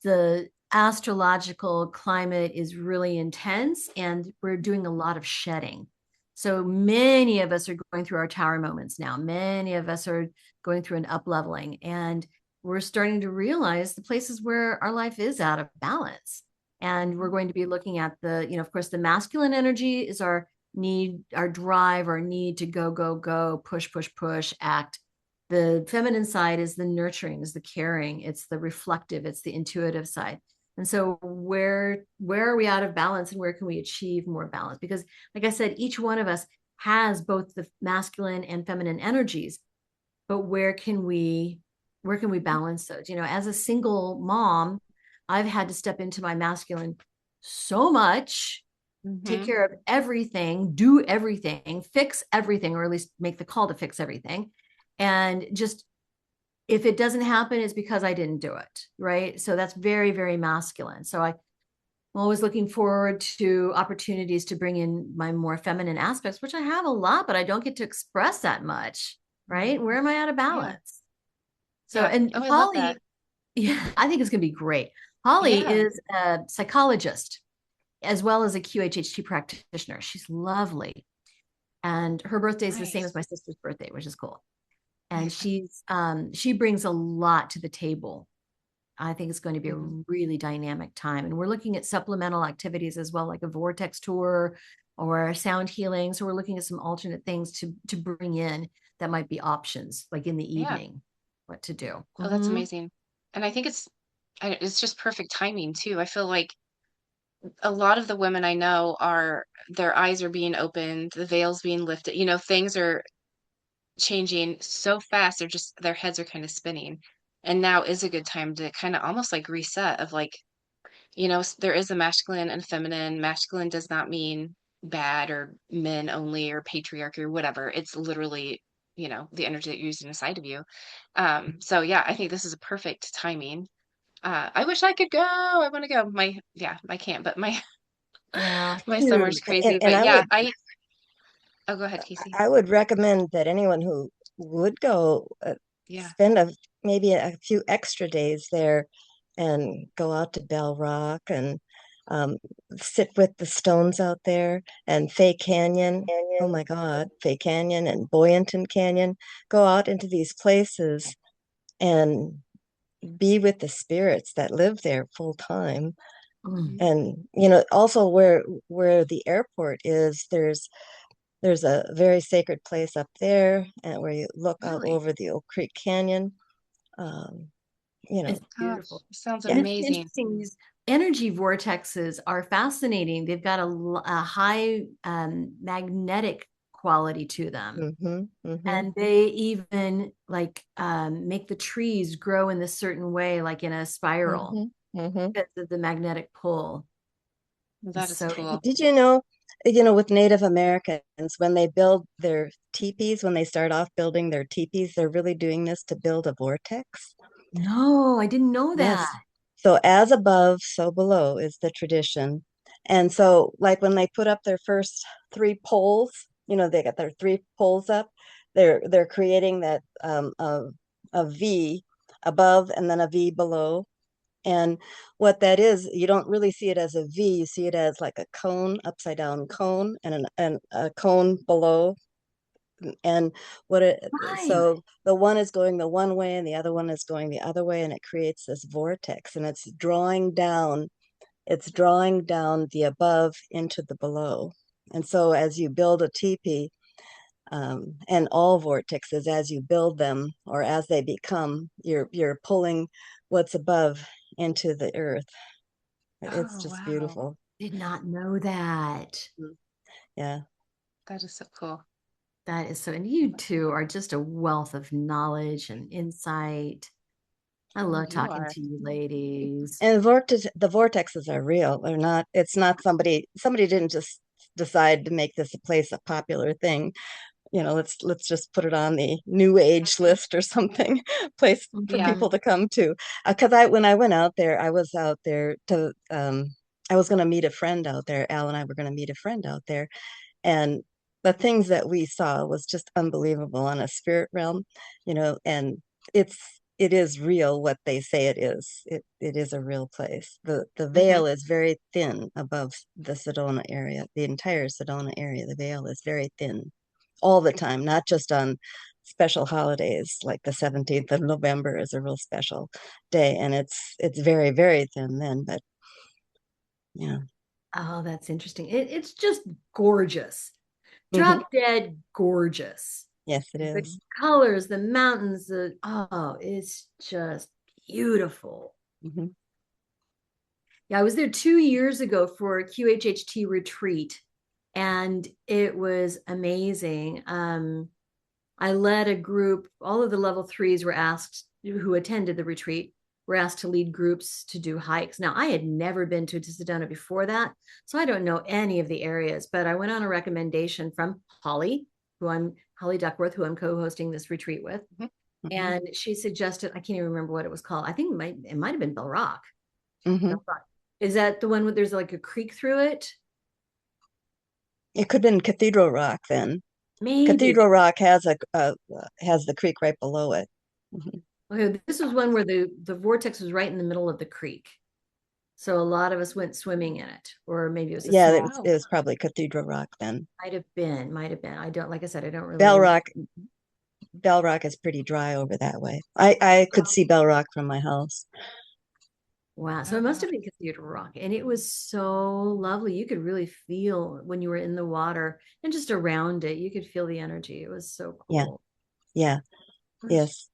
The astrological climate is really intense and we're doing a lot of shedding. So many of us are going through our tower moments now. Many of us are going through an up leveling and we're starting to realize the places where our life is out of balance. And we're going to be looking at of course, the masculine energy is our need, our drive, our need to go, go, go, push, push, push, act. The feminine side is the nurturing, is the caring, it's the reflective, it's the intuitive side. And so where are we out of balance and where can we achieve more balance? Because like I said, each one of us has both the masculine and feminine energies, but where can we balance those? As a single mom, I've had to step into my masculine so much, take care of everything, do everything, fix everything, or at least make the call to fix everything. And just if it doesn't happen, it's because I didn't do it. Right. So that's very, very masculine. So I'm always looking forward to opportunities to bring in my more feminine aspects, which I have a lot, but I don't get to express that much. Right. Where am I out of balance? So, and I love Holly, that. yeah, I think it's going to be great. Holly is a psychologist as well as a QHHT practitioner. She's lovely. And her birthday is the same as my sister's birthday, which is cool. And she brings a lot to the table. I think it's going to be a really dynamic time. And we're looking at supplemental activities as well, like a vortex tour or sound healing. So we're looking at some alternate things to bring in that might be options, like in the evening, what to do. Oh, that's amazing. And I think it's just perfect timing too. I feel like a lot of the women I know their eyes are being opened, the veil's being lifted, things are changing so fast. Their heads are kind of spinning. And now is a good time to kind of almost like reset of like, there is a masculine and feminine. Masculine does not mean bad or men only or patriarchy or whatever. It's literally, the energy that you're using inside of you. So yeah, I think this is a perfect timing. I wish I could go. I want to go. I can't, but my Yeah. my summer's crazy. And But yeah, oh, go ahead, Casie. I would recommend that anyone who would go Yeah. spend maybe a few extra days there and go out to Bell Rock and sit with the stones out there and Fay Canyon. Oh my God, Fay Canyon and Boyanton Canyon. Go out into these places and be with the spirits that live there full time. And also where the airport is, there's a very sacred place up there and where you look out Really? over the Oak Creek Canyon. Um, It's Oh, beautiful. sounds And it's amazing. interesting, these energy vortexes are fascinating. They've got a high magnetic quality to them. And they even like make the trees grow in this certain way, like in a spiral, because of the magnetic pull. That is cool. Did you know, with Native Americans, when they build their teepees, when they start off building their teepees, they're really doing this to build a vortex? No, I didn't know Yes. that. So as above, so below is the tradition. And so like when they put up their first 3 poles, they got their 3 poles up, they're creating that a V above and then a V below. And what that is, you don't really see it as a V, you see it as like a cone, upside down cone, and a cone below. And Right. so the one is going the one way and the other one is going the other way, and it creates this vortex, and it's drawing down the above into the below. And so as you build a teepee, and all vortexes, as you build them or as they become, you're pulling what's above into the earth. It's just beautiful. Did not know that. Yeah. That is so cool. That is so, and you two are just a wealth of knowledge and insight. I love talking to you ladies. And the vortexes are real. They're not, it's not somebody didn't just decide to make this a place a popular thing. Let's just put it on the new age list or something, place for people to come to. Because when I went out there, I was out there to I was going to meet a friend out there. Al and I were going to meet a friend out there, and the things that we saw was just unbelievable on a spirit realm, and it is real what they say it is. It is a real place. The veil is very thin above the Sedona area, the entire Sedona area. The veil is very thin all the time, not just on special holidays like the 17th of November is a real special day, and it's very, very thin then, but yeah. Oh, that's interesting. It's just gorgeous. Drop dead gorgeous. Yes, it is. The colors, the mountains, it's just beautiful. Yeah, I was there 2 years ago for a QHHT retreat, and it was amazing. I led a group, all of the level 3s were asked, who attended the retreat, were asked to lead groups to do hikes. Now, I had never been to Sedona before that, so I don't know any of the areas, but I went on a recommendation from Holly Duckworth, who I'm co-hosting this retreat with. And she suggested, I can't even remember what it was called. I think it might have been Bell Rock. Bell Rock. Is that the one where there's like a creek through it? It could have been Cathedral Rock then. Maybe. Cathedral Rock has the creek right below it. Okay, this was one where the vortex was right in the middle of the creek. So a lot of us went swimming in it, or maybe it was it was probably Cathedral Rock then. Might have been. I don't, like I said, I don't really. Bell Rock is pretty dry over that way. I could see Bell Rock from my house. Wow. So it must have been Cathedral Rock. And it was so lovely. You could really feel when you were in the water and just around it, you could feel the energy. It was so cool. Yeah. Yes.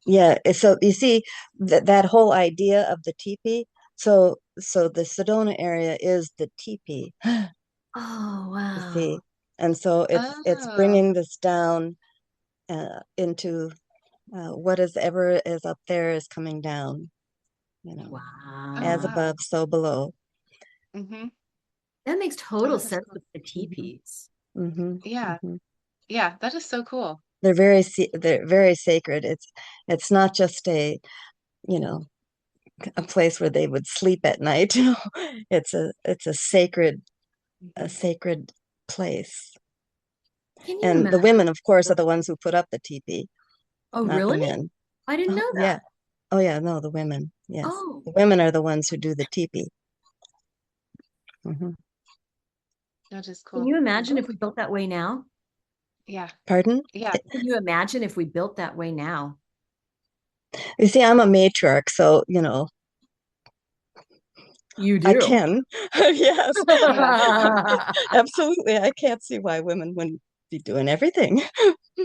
Yeah. So you see that whole idea of the teepee. So the Sedona area is the teepee. Oh, wow. You see. And so it's bringing this down into whatever is up there is coming down. Wow. As above, so below. That makes total sense with the teepees. Yeah, that is so cool. They're very sacred. It's not just a place where they would sleep at night. It's a sacred place. And the women, of course, are the ones who put up the teepee. Oh, not really? The men. I didn't know that. Yeah. Oh, yeah. No, the women. Yes. Oh. The women are the ones who do the teepee. That is cool. Can you imagine if we built that way now? Yeah. Pardon? Yeah. Can you imagine if we built that way now? You see, I'm a matriarch, so, You do? I can. Yes. Absolutely. I can't see why women wouldn't be doing everything.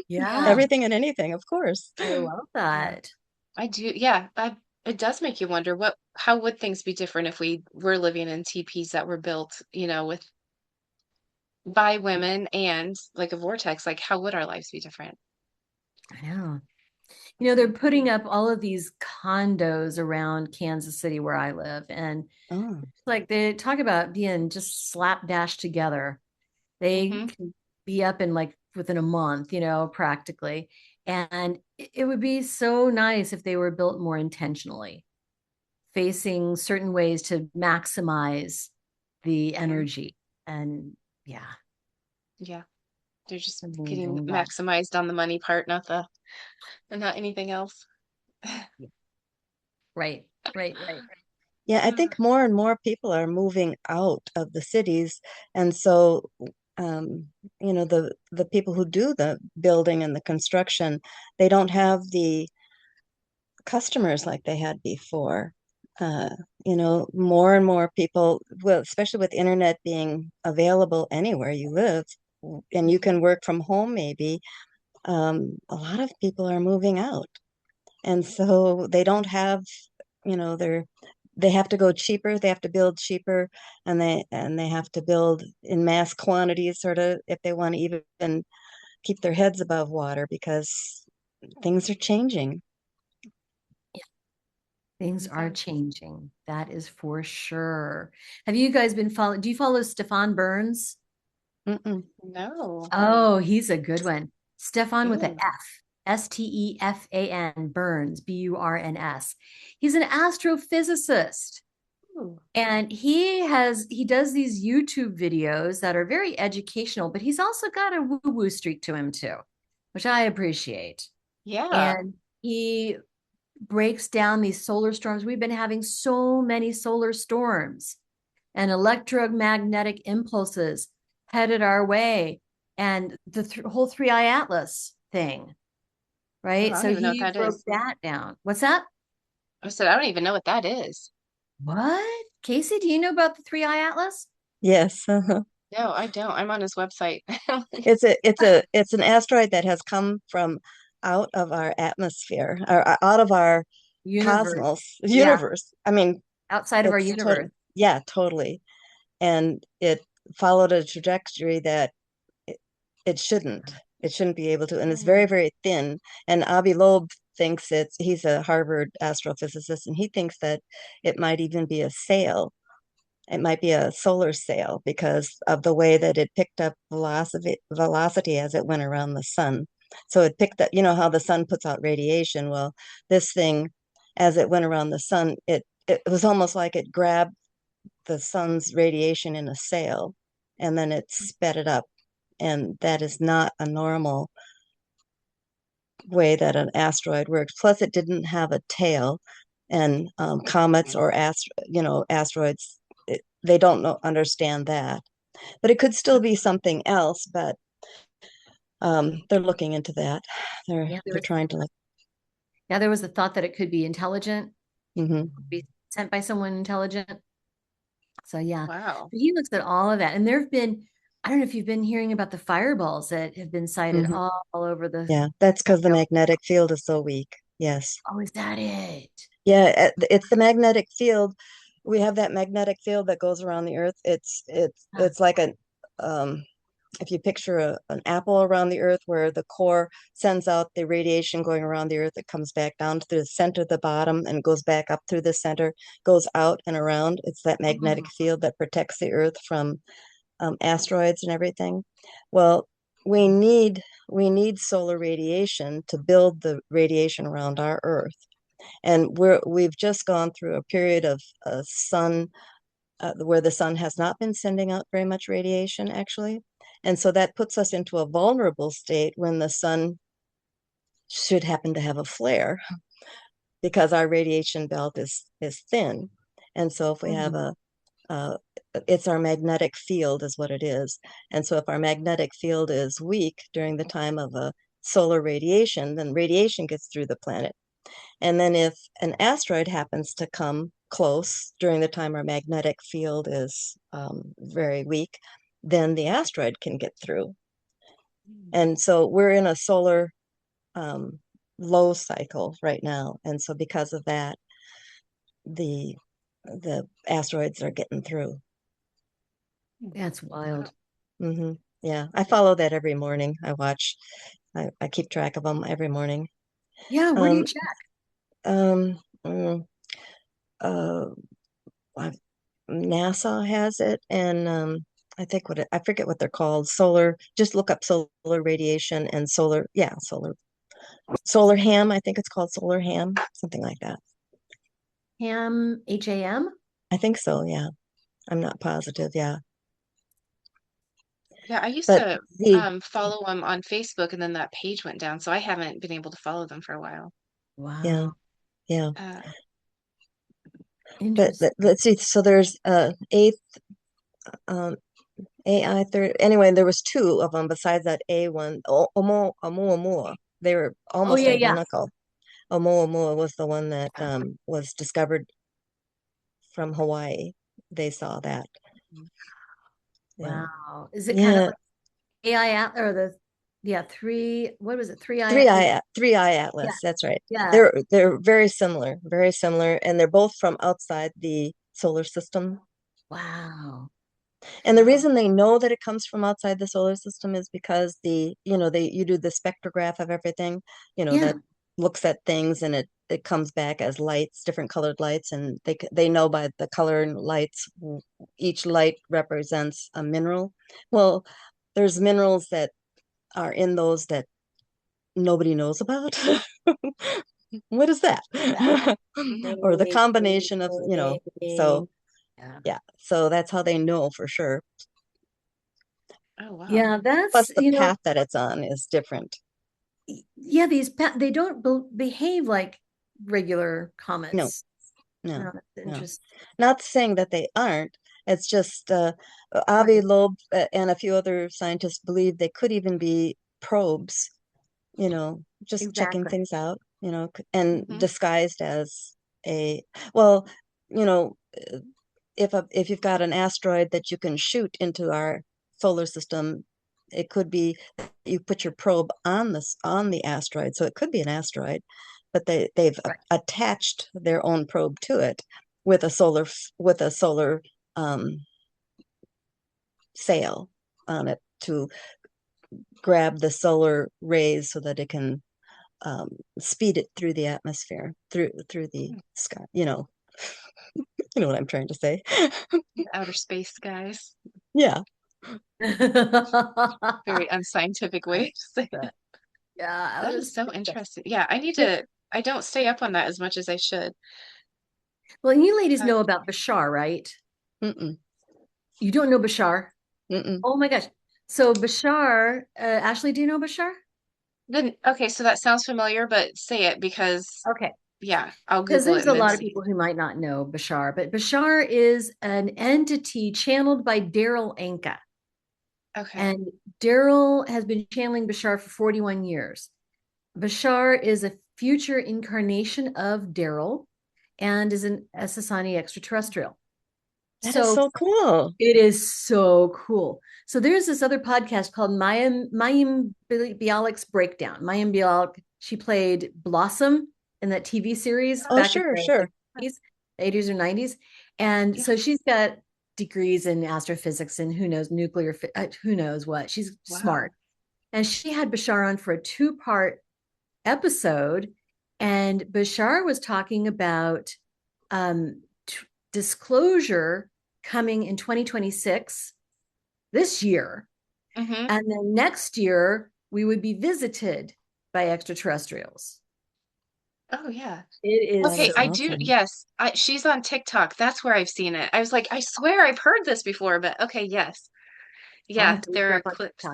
Yeah. Everything and anything, of course. I love that. I do. Yeah. It does make you wonder how would things be different if we were living in teepees that were built, with by women and like a vortex, like how would our lives be different? I know. They're putting up all of these condos around Kansas City where I live. And Oh, like they talk about being just slapdash together. They Hmm. can be up in like within a month, practically. And it would be so nice if they were built more intentionally, facing certain ways to maximize the Hmm. energy. And yeah, Yeah, they're just getting amazing. But maximized on the money part, and not anything else. yeah, right, right, right. yeah, I think more and more people are moving out of the cities. And so, um, the people who do the building and the construction, they don't have the customers like they had before. Uh, more and more people, well, especially with internet being available anywhere you live, and you can work from home maybe, a lot of people are moving out. And so they don't have, they have to go cheaper, they have to build cheaper, and they have to build in mass quantities, sort of, if they want to even keep their heads above water, because things are changing. Things are Yeah. changing. That is for sure. Have you guys been following? Do you follow Stefan Burns? Mm-mm. No. Oh, he's a good one. Stefan with a Ooh. F, Stefan Burns, Burns. He's an astrophysicist. Ooh. And he does these YouTube videos that are very educational, but he's also got a woo-woo streak to him too, which I appreciate. Yeah. And he breaks down these solar storms. We've been having so many solar storms and electromagnetic impulses headed our way, and the whole three eye atlas thing, Oh, I right? don't So even know what he that broke is. that down. What's that? I said, I don't even know what that is. What? Casie, do you know about the three eye atlas? Yes. No, I don't. I'm on his website. It's an asteroid that has come from out of our atmosphere, or out of our Universe. cosmos, Yeah, universe. I mean, outside of our it's universe. yeah, totally. And it followed a trajectory that it, it shouldn't. It shouldn't be able to, and it's very, Mm. very thin. And Avi Loeb thinks he's a Harvard astrophysicist, and he thinks that it might even be a sail. It might be a solar sail because of the way that it picked up velocity as it went around the sun. So it picked up, how the sun puts out radiation. Well, this thing, as it went around the sun, it was almost like it grabbed the sun's radiation in a sail, and then it sped it up. And that is not a normal way that an asteroid works. Plus, it didn't have a tail, and comets or asteroids, they don't understand that. But it could still be something else. But they're looking into that. They're Yeah, they're trying to like. there was the thought that it could be intelligent, Mhm. be sent by someone intelligent. So yeah, Wow. but he looks at all of that, and there have been. I don't know if you've been hearing about the fireballs that have been sighted Mhm. all over the. Yeah, that's because the magnetic field is so weak. Yes. Oh, is that it? Yeah, it's the magnetic field. We have that magnetic field that goes around the Earth. Huh. It's like um, if you picture an apple around the Earth, where the core sends out the radiation going around the Earth, it comes back down through the center, the bottom, and goes back up through the center, goes out and around. It's that magnetic Mhm. field that protects the Earth from asteroids and everything. Well, we need solar radiation to build the radiation around our Earth. And we've just gone through a period of sun where the sun has not been sending out very much radiation, actually. And so that puts us into a vulnerable state when the sun should happen to have a flare, because our radiation belt is thin. And so if we have Mhm. uh, it's our magnetic field is what it is. And so if our magnetic field is weak during the time of a solar radiation, then radiation gets through the planet. And then if an asteroid happens to come close during the time our magnetic field is very weak, then the asteroid can get through. And so we're in a solar um, low cycle right now. And so because of that, the asteroids are getting through. That's wild. Yeah, I follow that every morning. I keep track of them every morning. Yeah, where do you check? Um, mm, uh, NASA has it, and I forget what they're called. Solar. Just look up solar radiation and solar. Yeah, solar ham. I think it's called solar ham, something like that. Ham, HAM? I think so. Yeah, I'm not positive. Yeah, Yeah, I used but to the follow them on Facebook, and then that page went down, so I haven't been able to follow them for a while. yeah, Wow. yeah. But Interesting. let's see. So there's eighth AI third. Anyway, there was two of them besides that A one. Oumuamua. They were Oh, almost yeah. identical. Oumuamua was the one that was discovered from Hawaii. They saw that. Yeah. Wow. Is it kind of Yeah. like AI or what was it? Three 3I? eye Three Eye Yeah. Atlas. That's right. Yeah. They're very similar, and they're both from outside the solar system. Wow. And the reason they know that it comes from outside the solar system is because you do the spectrograph of everything, Yeah. that looks at things, and it comes back as lights, different colored lights, and they know by the color and lights, each light represents a mineral. Well, there's minerals that are in those that nobody knows about. What is that? Or the combination of, so yeah, so that's how they know for sure. Oh, wow. Yeah, Plus that's, the path that it's on is different. yeah, they don't behave like regular No, comets. no, That's no. interesting. Not saying that they aren't. It's just Avi Loeb and a few other scientists believe they could even be probes, just checking Exactly. things out, and Mhm. disguised as well, you know, if you've got an asteroid that you can shoot into our solar system, it could be you put your probe on the asteroid, so it could be an asteroid, but they've Right. attached their own probe to it with a solar sail on it to grab the solar rays so that it can speed it through the atmosphere, through the sky. You know what I'm trying to say. Outer space guys. Yeah. Very unscientific way to say that. Yeah, That is so interesting. Yeah, I don't stay up on that as much as I should. Well, you ladies know about Bashar, right? Mm-mm. You don't know Bashar? Mm-mm. Oh my gosh. So Bashar, Ashley, do you know Bashar? Then, okay, so that sounds familiar, but say it because, Okay. yeah, I'll Because Google it there's and a then lot of see. people who might not know Bashar, but Bashar is an entity channeled by Daryl Anka. Okay. And Daryl has been channeling Bashar for 41 years. Bashar is a future incarnation of Daryl and is an Essassani extraterrestrial. That is so cool. It is so cool. So there's this other podcast called Mayim Bialik's Breakdown. Mayim Bialik, she played Blossom in that TV series back in the 80s or 90s. And so she's got degrees in astrophysics and who knows, who knows what. She's smart. And she had Bashar on for a 2-part episode. And Bashar was talking about disclosure coming in 2026, this year. Mm-hmm. And then next year, we would be visited by extraterrestrials. Oh, yeah. It is. Okay, I do. Yes, she's on TikTok. That's where I've seen it. I was like, I swear I've heard this before, but okay, yes. Yeah, there are clips.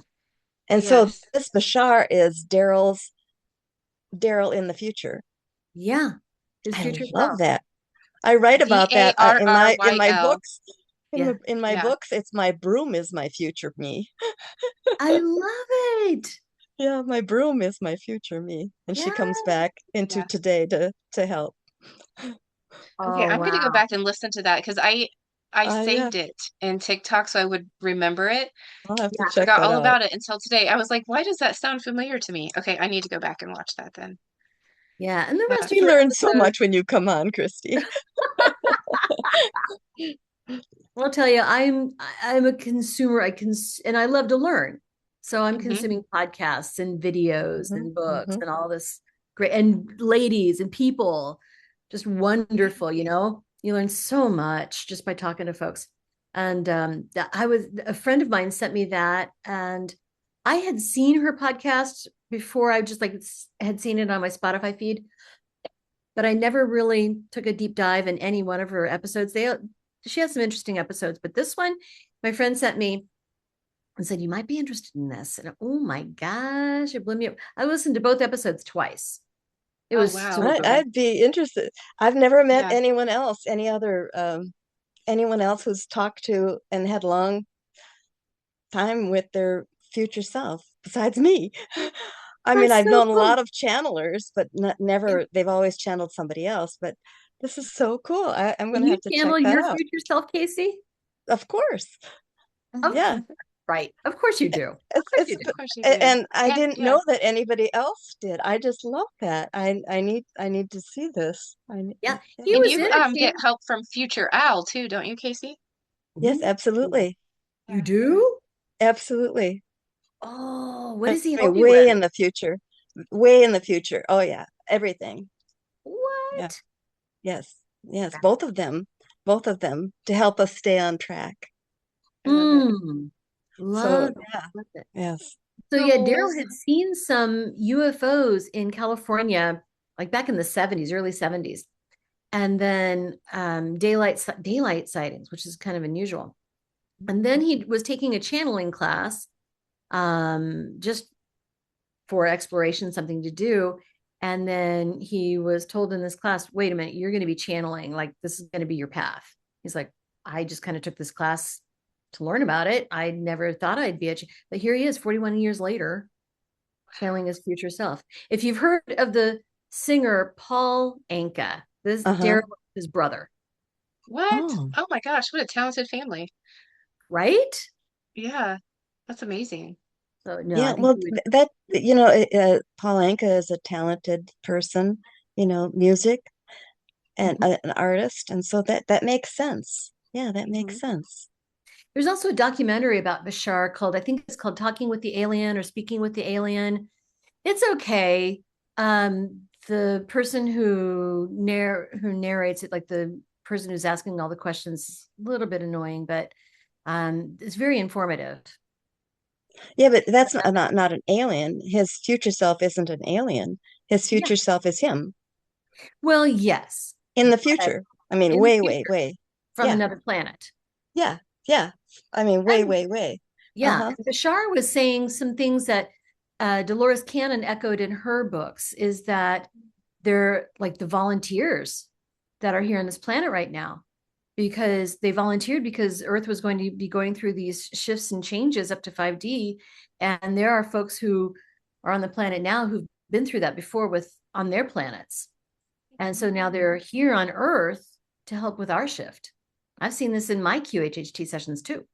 And so this Bashar is Daryl in the future. Yeah, his future I love self. that. I write about that in my books. In my books, it's my broom is my future me. I love it. Yeah, my broom is my future me, and she comes back into today to help. Okay, I'm gonna go back and listen to that because I saved it in TikTok so I would remember it. I'll have to I check forgot that all out. about it until today. I was like, why does that sound familiar to me? Okay, I need to go back and watch that then. Yeah, and the Yeah. rest of We your learn so episodes, much when you come on, Christy. I'll tell you, I'm a consumer. And I love to learn. So I'm Mhm. consuming podcasts and videos Mhm, and books mhm. and all this great, and ladies and people, just wonderful, you know. You learn so much just by talking to folks. And a friend of mine sent me that, and I had seen her podcast before. I just like had seen it on my Spotify feed, but I never really took a deep dive in any one of her episodes. She has some interesting episodes, but this one, my friend sent me and said, "You might be interested in this." And oh my gosh, it blew me up. I listened to both episodes twice. It Oh, was so wow. good. I'd be interested. I've never met Yeah. anyone else, anyone else who's talked to and had long time with their future self besides me. I mean, That's I've so known a cool. lot of channelers, but never, they've always channeled somebody else. But this is so cool. I'm going Can to you have to check channel that your out. future self, Casie? Of course. Of Yeah. right. Of course you do. Of It's, course you Of do. course you do. and I And didn't yeah. know that anybody else did. I just love that. I need to see this. Yeah. He And was you in it get too. help from Future Al too, don't you, Casie? Yes, Ooh. absolutely. You Yeah. do? Absolutely. Oh, what I does he mean, help you way with? in the future. Way in the future. Oh yeah, everything. Yeah. What? Yes. Yes, both of them. Both of them to help us stay on track. I love it. So Love yeah. love it. Yes. So yeah, Daryl Goals. had seen some UFOs in California, like back in the 70s, early 70s, and then daylight sightings, which is kind of unusual. And then he was taking a channeling class, just for exploration, something to do. And then he was told in this class, wait a minute, you're going to be channeling, like this is going to be your path. He's like, I just kind of took this class to learn about it. I never thought I'd be but here he is 41 years later, channeling his future self. If you've heard of the singer Paul Anka, this Uh-huh. Daryl, his brother, What? Oh. Oh my gosh, what a talented family. right? Yeah, that's amazing. So no, I Yeah, think well, he would. Paul Anka is a talented person, music and Mhm. an artist, and so that makes sense. Yeah, that makes Mhm. sense. There's also a documentary about Bashar called, I think it's called Talking with the Alien or Speaking with the Alien. It's okay. The person who narrates it, like the person who's asking all the questions, a little bit annoying, but it's very informative. Yeah, but that's not an alien. His future self isn't an alien. His Yeah. future self is him Well, yes, in the but future. I mean, in the way, way, future way. from Yeah, another planet. yeah, yeah. I mean, way, And way, way. yeah, Uh-huh. and Bashar was saying some things that Dolores Cannon echoed in her books is that they're like the volunteers that are here on this planet right now because they volunteered because Earth was going to be going through these shifts and changes up to 5D. And there are folks who are on the planet now who've been through that before with on their planets. And so now they're here on Earth to help with our shift. I've seen this in my QHHT sessions too.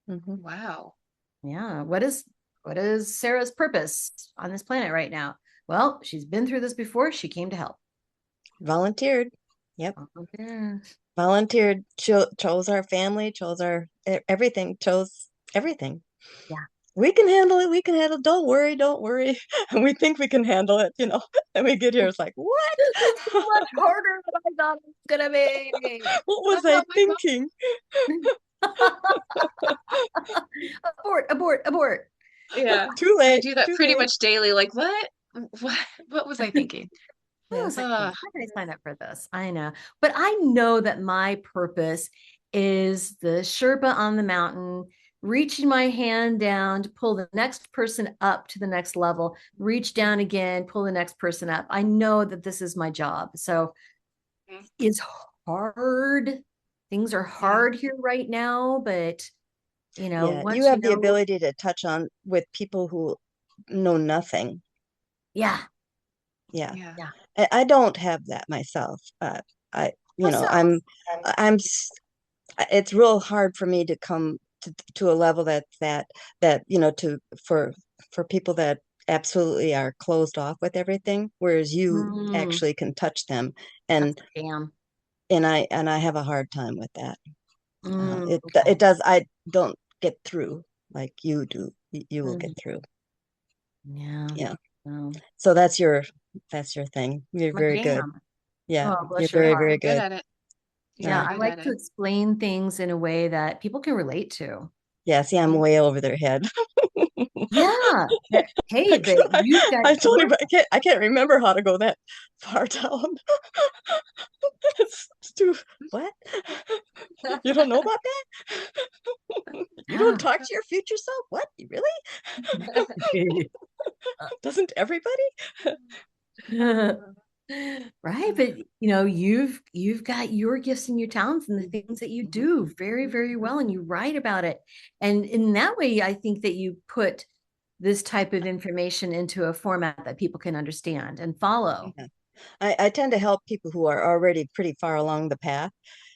Hmm. Wow. Yeah. What is Sarah's purpose on this planet right now? Well, she's been through this before. She came to help. Volunteered. Yep. Okay. Volunteered, chose our family, chose our everything, chose everything. Yeah. We can handle it. We can handle it. Don't worry. Don't worry. And we think we can handle it, And we get here, it's like, what? This is so much harder than I thought it was gonna be. What was Oh I my God. thinking? Abort, abort, abort. Yeah. Too I late. do that Too pretty late. much daily. Like, what? What was I thinking? I was Yes. like, Uh, how did I sign up for this? I know. But I know that my purpose is the Sherpa on the mountain, reaching my hand down to pull the next person up to the next level, reach down again, pull the next person up. I know that this is my job. So it's hard. Things are yeah. hard here right now, but Yeah. You once have the ability to touch on with people who know nothing. yeah, Yeah. Yeah. yeah. I don't have that myself. I, you know, Myself. I'm, it's real hard for me to come to a level that, to, for people that absolutely are closed off with everything, whereas you Mm, actually can touch them. that's And a scam. I have a hard time with that. Okay. It does. I don't get through like you do. You will get Mhm. through. Yeah. Yeah. Oh, So that's your thing. You're my very good. jam. Yeah, Oh, you're bless your very, You're very heart. good good. at it. Yeah, You're Yeah. I good at like to it. explain things in a way that people can relate to. Yeah. See, I'm way over their head. Yeah. Hey, I, but can't- I, you've got I don't your even, I can't remember how to go that far down. It's too, what? You don't know about that? You don't yeah. talk to your future self? What? Really? Doesn't everybody? Right, but you've got your gifts and your talents and the things that you Mhm. do very, very well, and you write about it. And in that way, I think that you put this type of information into a format that people can understand and follow. Yeah. I tend to help people who are already pretty far along the path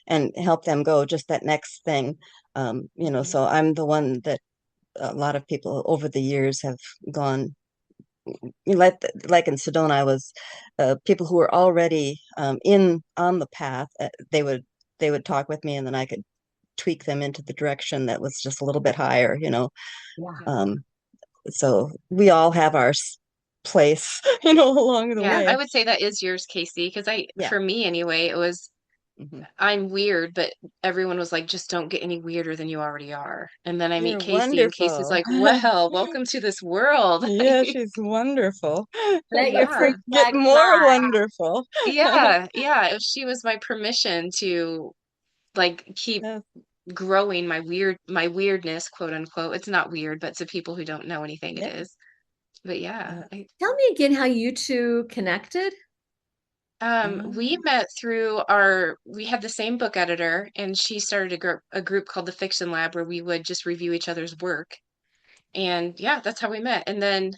and help them go just that next thing. So I'm the one that a lot of people over the years have gone like in Sedona. I was people who were already in on the path. They would talk with me, and then I could tweak them into the direction that was just a little bit higher. Yeah. Um, so we all have our place, along the Yeah, Yeah. I way. would say that is yours, Casey, because Yeah. for me anyway, it was, Hmm. I'm weird, but everyone was like, just don't get any weirder than you already are. And then I meet You're Casey, and Casey's wonderful. like, well, welcome to this world. Yeah, she's wonderful. Let your Yeah, free Get flag more fly. wonderful. yeah. She was my permission to like keep Yes, growing my weirdness, quote unquote. It's not weird, but to people who don't know anything, it yep. is. But yeah, Yeah. Tell me again how you two connected. we Um, met through we had the same book editor, and she started a group called the Fiction Lab where we would just review each other's work. And yeah, that's how we met. And then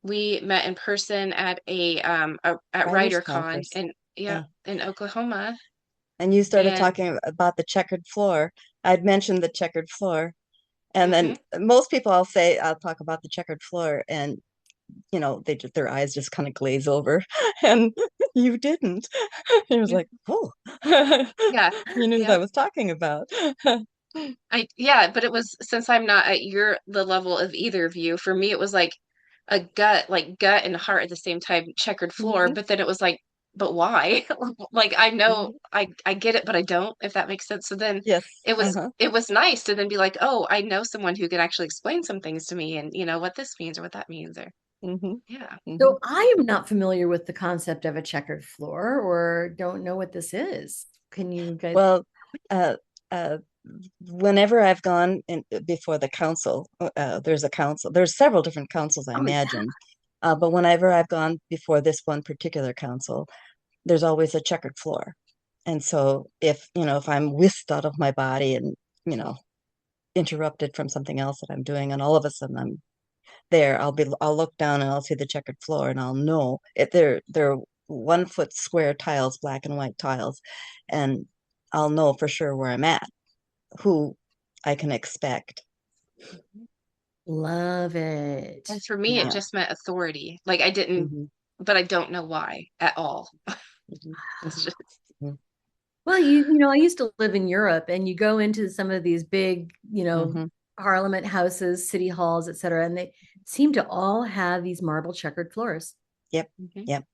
we met in person at at Writers WriterCon conference. yeah, Yeah. in Oklahoma. And you started And talking about the checkered floor. I'd mentioned the checkered floor. And then mhm. most people I'll talk about the checkered floor, and their eyes just kind of glaze over. And you didn't. It was like, oh, Yeah, you knew what yeah. I was talking about. Yeah, but it was, since I'm not at the level of either of you, for me it was like a gut and heart at the same time, checkered floor, Mhm, but then it was like, but why? Like I know mhm. I get it, but I don't, if that makes sense. So then Yes. it was Uh-huh. it was nice to then be like, oh, I know someone who can actually explain some things to me, and what this means or what that means, or Hmm. yeah. Hmm. So I am not familiar with the concept of a checkered floor or don't know what this is. Can you guys? Well, uh, uh, whenever I've gone in before the council, there's a council. There's several different councils, I Oh, yeah. imagine. But whenever I've gone before this one particular council, there's always a checkered floor. And so if I'm whisked out of my body and, you know, interrupted from something else that I'm doing, and all of a sudden I'm there, I'll look down and I'll see the checkered floor, and I'll know it. They're 1 foot square tiles, black and white tiles, and I'll know for sure where I'm at, who I can expect. Love And it. for me it Yeah. Yeah. just meant authority. Like I didn't, Hmm. but I don't know why at all. Hmm. It's just Well, I used to live in Europe and you go into some of these big, Hmm. parliament houses, city halls, et cetera, and they seem to all have these marble checkered floors. Yep. mhm. Yep.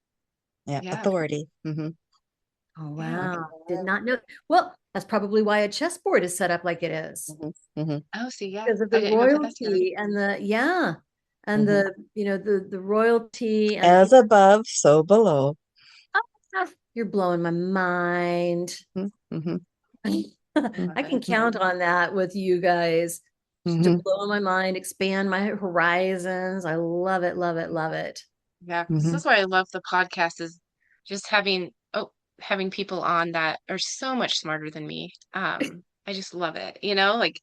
Yeah. Yeah, Authority. Hmm. Oh, yeah. wow. Did not know. Well, that's probably why a chessboard is set up like it is Hmm. Hmm. Oh, see, yeah, because of I the didn't even put that together. royalty and and Hmm. the royalty and As above, so below. you're blowing my mind. Hmm. I can count on that with you guys to Hmm. blow my mind, expand my horizons. I love it, love it, love it. Yeah, this Hmm. is why I love the podcast, is just having people on that are so much smarter than me. I just love it. Like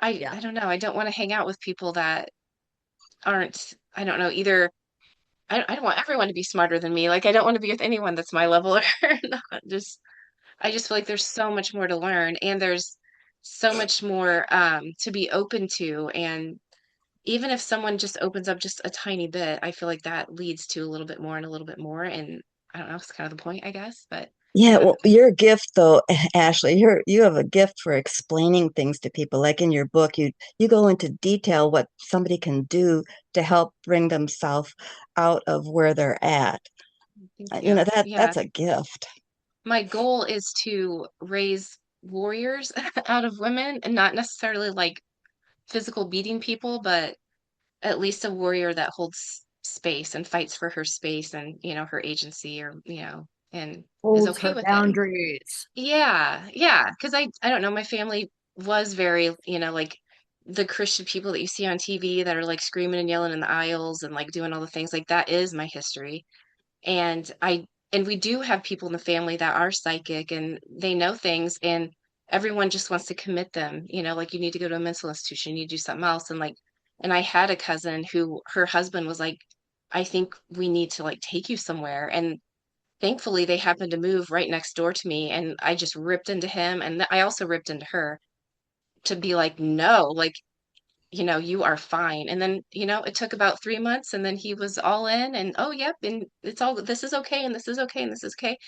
Yeah. I don't know. I don't want to hang out with people that aren't, I don't know, either I don't want everyone to be smarter than me. Like I don't want to be with anyone that's my level or not. I just feel like there's so much more to learn, and there's so much more to be open to, and even if someone just opens up just a tiny bit, I feel like that leads to a little bit more and a little bit more. And I don't know, it's kind of the point, I guess. But Yeah, yeah, well, your gift though, Ashley, you have a gift for explaining things to people. Like in your book, you go into detail what somebody can do to help bring themselves out of where they're at. thank You know, you. Yeah. that's a gift. My goal is to raise warriors out of women and not necessarily like physical beating people, but at least a warrior that holds space and fights for her space and, her agency or, and is Holds okay her with it. And boundaries. yeah, yeah, because I don't know, my family was very, like the Christian people that you see on TV that are like screaming and yelling in the aisles and like doing all the things like that is my history. And we do have people in the family that are psychic and they know things and everyone just wants to commit them, like you need to go to a mental institution, you need to do something else. And I had a cousin who her husband was like, I think we need to like take you somewhere. And thankfully they happened to move right next door to me and I just ripped into him and I also ripped into her to be like, no, like you are fine. And then, it took about 3 months and then he was all in and, oh, yep. And this is okay. And this is okay. And this is okay.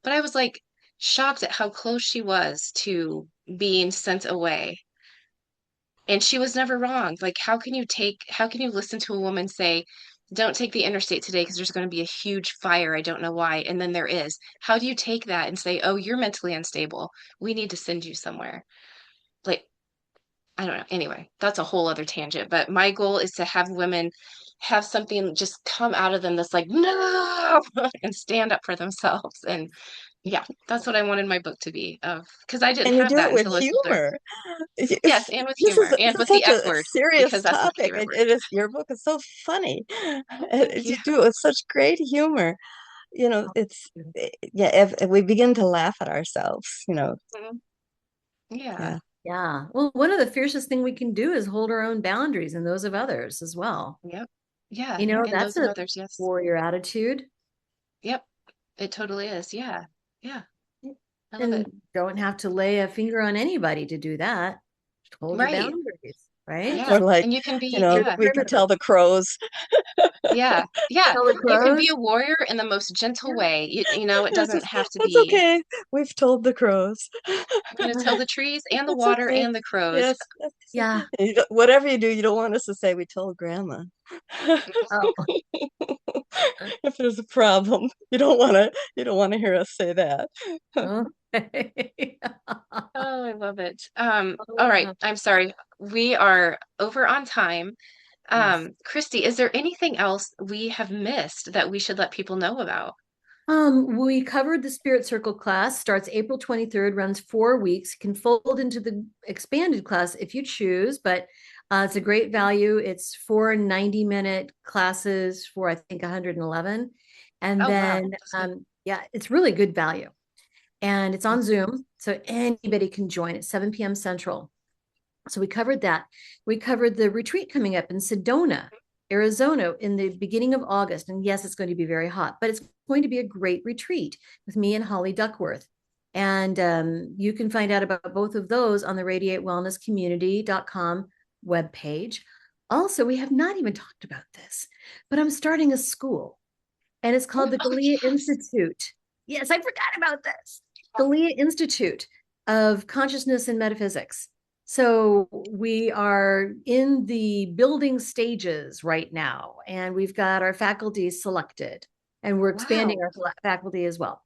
But I was like shocked at how close she was to being sent away. And she was never wrong. Like, how can you listen to a woman say, don't take the interstate today because there's going to be a huge fire. I don't know why. And then there is. How do you take that and say, oh, you're mentally unstable. We need to send you somewhere? Like, I don't know. Anyway, that's a whole other tangent. But my goal is to have women have something just come out of them that's like, no, and stand up for themselves. And yeah, that's what I wanted my book to be of because I didn't And you have do that it with until I was older. humor. Yes, and with This humor and is with the such F a word serious because that's my topic. favorite word. It is your book is so funny. Oh, thank you. You do it with such great humor. You know, yeah, if we begin to laugh at ourselves, Mhm. Yeah. yeah. Yeah. Well, one of the fiercest thing we can do is hold our own boundaries and those of others as well. Yep. Yeah. You know, And that's those of a others, yes. warrior attitude. Yep. It totally is. Yeah. Yeah. I love And it. don't have to lay a finger on anybody to do that. Just hold your Right. boundaries, right? Or Yeah. like, And you can be, yeah. we can tell Perimeter. the crows. Yeah, yeah. Tell the You can be crows. a warrior in the most gentle Yeah. way. It It's doesn't just, have to that's be, okay. We've told the crows. I'm going to tell the trees and the That's water okay. and the crows. Yes, Yeah. whatever you do, you don't want us to say we told grandma. Oh. If there's a problem, you don't want to hear us say that. Okay. Oh, I love it. All right. Oh, I'm sorry. We are over on time. yes. Christy, is there anything else we have missed that we should let people know about? We covered the Spirit Circle class, starts April 23rd, runs 4 weeks, can fold into the expanded class if you choose, but it's a great value. It's 4 90-minute classes for, I think, 111. And Oh, wow. then, That's good. yeah, it's really good value. And it's on Mhm. Zoom, so anybody can join at 7 p.m. Central. So we covered that. We covered the retreat coming up in Sedona, Arizona in the beginning of August. And yes, it's going to be very hot, but it's going to be a great retreat with me and Holly Duckworth. And you can find out about both of those on the radiatewellnesscommunity.com webpage. Also, we have not even talked about this, but I'm starting a school and it's Oh, called the oh, Galia yes. Institute. Yes, I forgot about this. Galia Institute of Consciousness and Metaphysics. So we are in the building stages right now, and we've got our faculty selected, and we're expanding Wow. our faculty as well.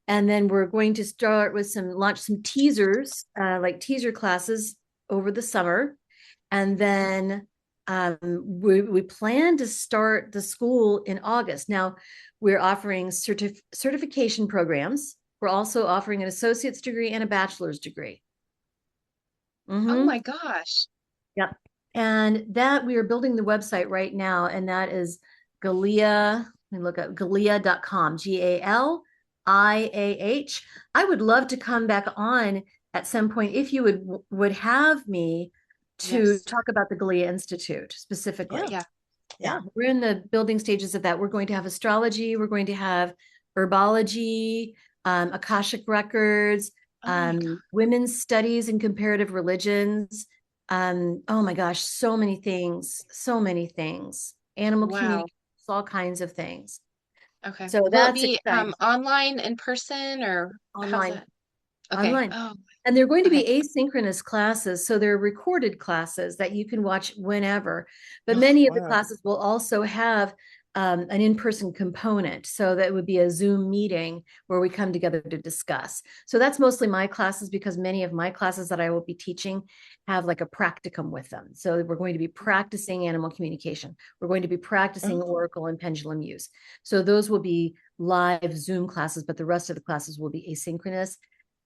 And then we're going to start with launch some teasers, like teaser classes over the summer. And then we plan to start the school in August. Now, we're offering certification programs. We're also offering an associate's degree and a bachelor's degree. Oh Mm-hmm. my gosh. Yep. And that we are building the website right now, and that is Galia. Let me look up Galia.com, GALIAH. I would love to come back on at some point if you would have me to Yes. talk about the Galia Institute Yeah, specifically. Yeah. Yeah, we're in the building stages of that. We're going to have astrology, we're going to have herbology, Akashic Records, Oh my God. women's studies and comparative religions, Oh my gosh, so many things, animal Wow. communication, all kinds of things. Okay. So Will it that's be exciting. online, in person, or how's Online. that? Okay. Online. Oh, And they're going to okay. be asynchronous classes. So they're recorded classes that you can watch whenever. But Oh, many of the wow. classes will also have an in-person component. So that would be a Zoom meeting where we come together to discuss. So that's mostly my classes, because many of my classes that I will be teaching have like a practicum with them. So we're going to be practicing animal communication. We're going to be practicing Oh, oracle and pendulum use. So those will be live Zoom classes, but the rest of the classes will be asynchronous.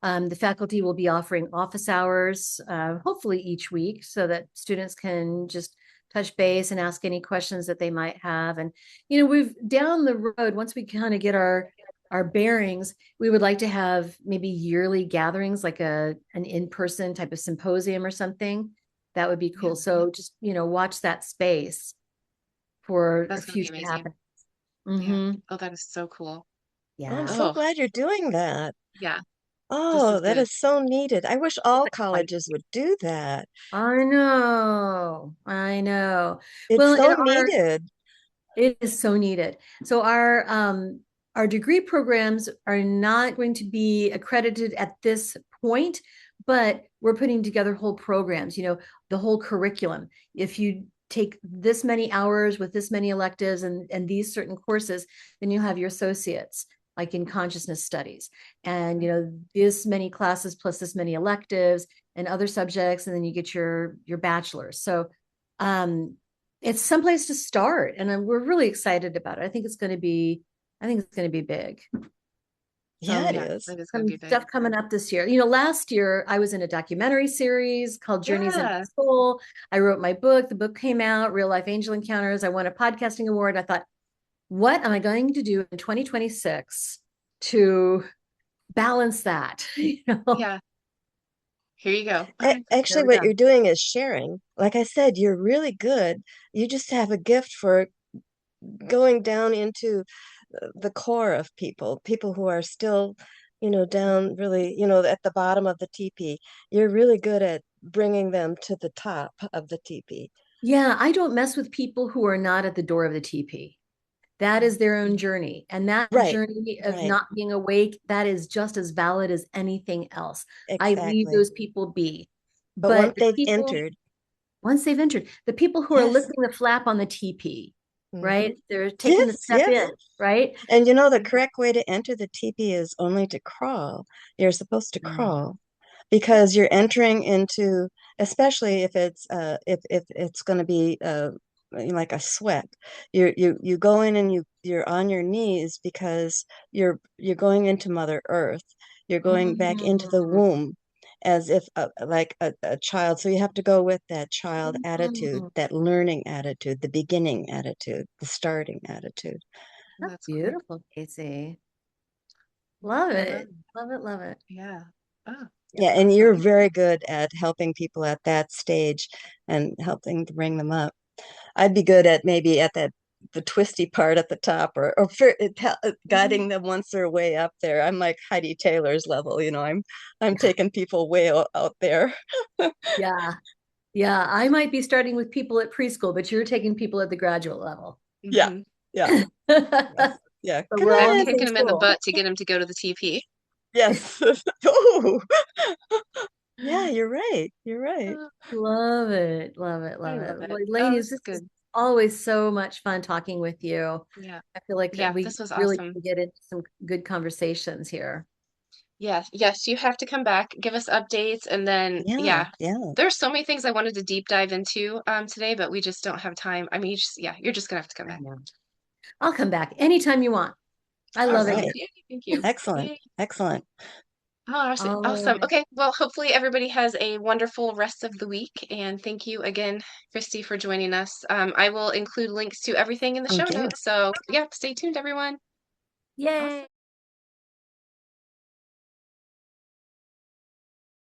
The faculty will be offering office hours, hopefully each week, so that students can just touch base and ask any questions that they might have. And, we've down the road, once we kind of get our bearings, we would like to have maybe yearly gatherings, like an in-person type of symposium or something. That would be cool. Yeah, So just, watch that space for that's gonna be future amazing. happening. Yeah. Mm-hmm. Oh, that is so cool. I'm Yeah. so Oh, glad you're doing that. yeah. This Oh, is that good. is so needed. I wish It's all exciting. colleges would do that. I know. I know. It's Well, so in our needed. It is so needed. So our degree programs are not going to be accredited at this point, but we're putting together whole programs, the whole curriculum. If you take this many hours with this many electives and these certain courses, then you have your associates, like in consciousness studies. And this many classes plus this many electives and other subjects, and then you get your bachelor's. So um it's someplace to start, and we're really excited about it. I think it's going to be big. Yeah, it Some Yeah, is. it is gonna some be big. stuff coming up this year. Last year I was in a documentary series called Journeys into Yeah. Soul. I wrote my book. The book came out, Real Life Angel Encounters. I won a podcasting award. I thought, what am I going to do in 2026 to balance that? Yeah. Here you go. There Actually, we what go. you're doing is sharing. Like I said, you're really good. You just have a gift for going down into the core of people who are still, down really, at the bottom of the teepee. You're really good at bringing them to the top of the teepee. Yeah, I don't mess with people who are not at the door of the TP. That is their own journey. And that Right, journey of right, not being awake, that is just as valid as anything else. I leave exactly. those people be. But once But the they've people, entered, once they've entered, the people who are yes, lifting the flap on the TP, hmm, right? They're taking the yes, step yes. in, right? And the correct way to enter the teepee is only to crawl. You're supposed to Mm. crawl because you're entering into, especially if it's going to be like a sweat. You go in and you're on your knees because you're going into Mother Earth. You're going back into the Mm. womb as if like a child. So you have to go with that child attitude, Mm. that learning attitude, the beginning attitude, the starting attitude. That's That's cool. beautiful, Casey. Love I love it. it. Love it. Love it. Yeah. Oh, Yeah, and awesome. you're very good at helping people at that stage and helping to bring them up. I'd be good at maybe at the twisty part at the top, or guiding them once they're way up there. I'm like Heidi Taylor's level, I'm taking people way out there. Yeah. Yeah. I might be starting with people at preschool, but you're taking people at the graduate level. Yeah, Hmm. yeah, yes, But yeah. Come we're all I'm in the on. same kicking him in the school. butt to get him to go to the TP. Yes. Oh, yeah, you're right. You're right. Oh, Love it. Love it. I Love it. love it. Well, Oh, ladies, this this is is good. always so much fun talking with you. Yeah. I feel like Yeah, we this was really awesome. can get into some good conversations here. Yes, yes, you have to come back, give us updates, and then Yeah, yeah. yeah. There's so many things I wanted to deep dive into today, but we just don't have time. I mean, you're just gonna have to come I back. know. I'll come back anytime you want. I All love it Awesome. here. right. Yay, thank you. Excellent. Yay. Excellent. Oh, awesome. All Awesome. right. Okay, well, hopefully everybody has a wonderful rest of the week, and thank you again, Christy, for joining us. I will include links to everything in the show Okay. notes. So yeah, stay tuned, everyone. Yay.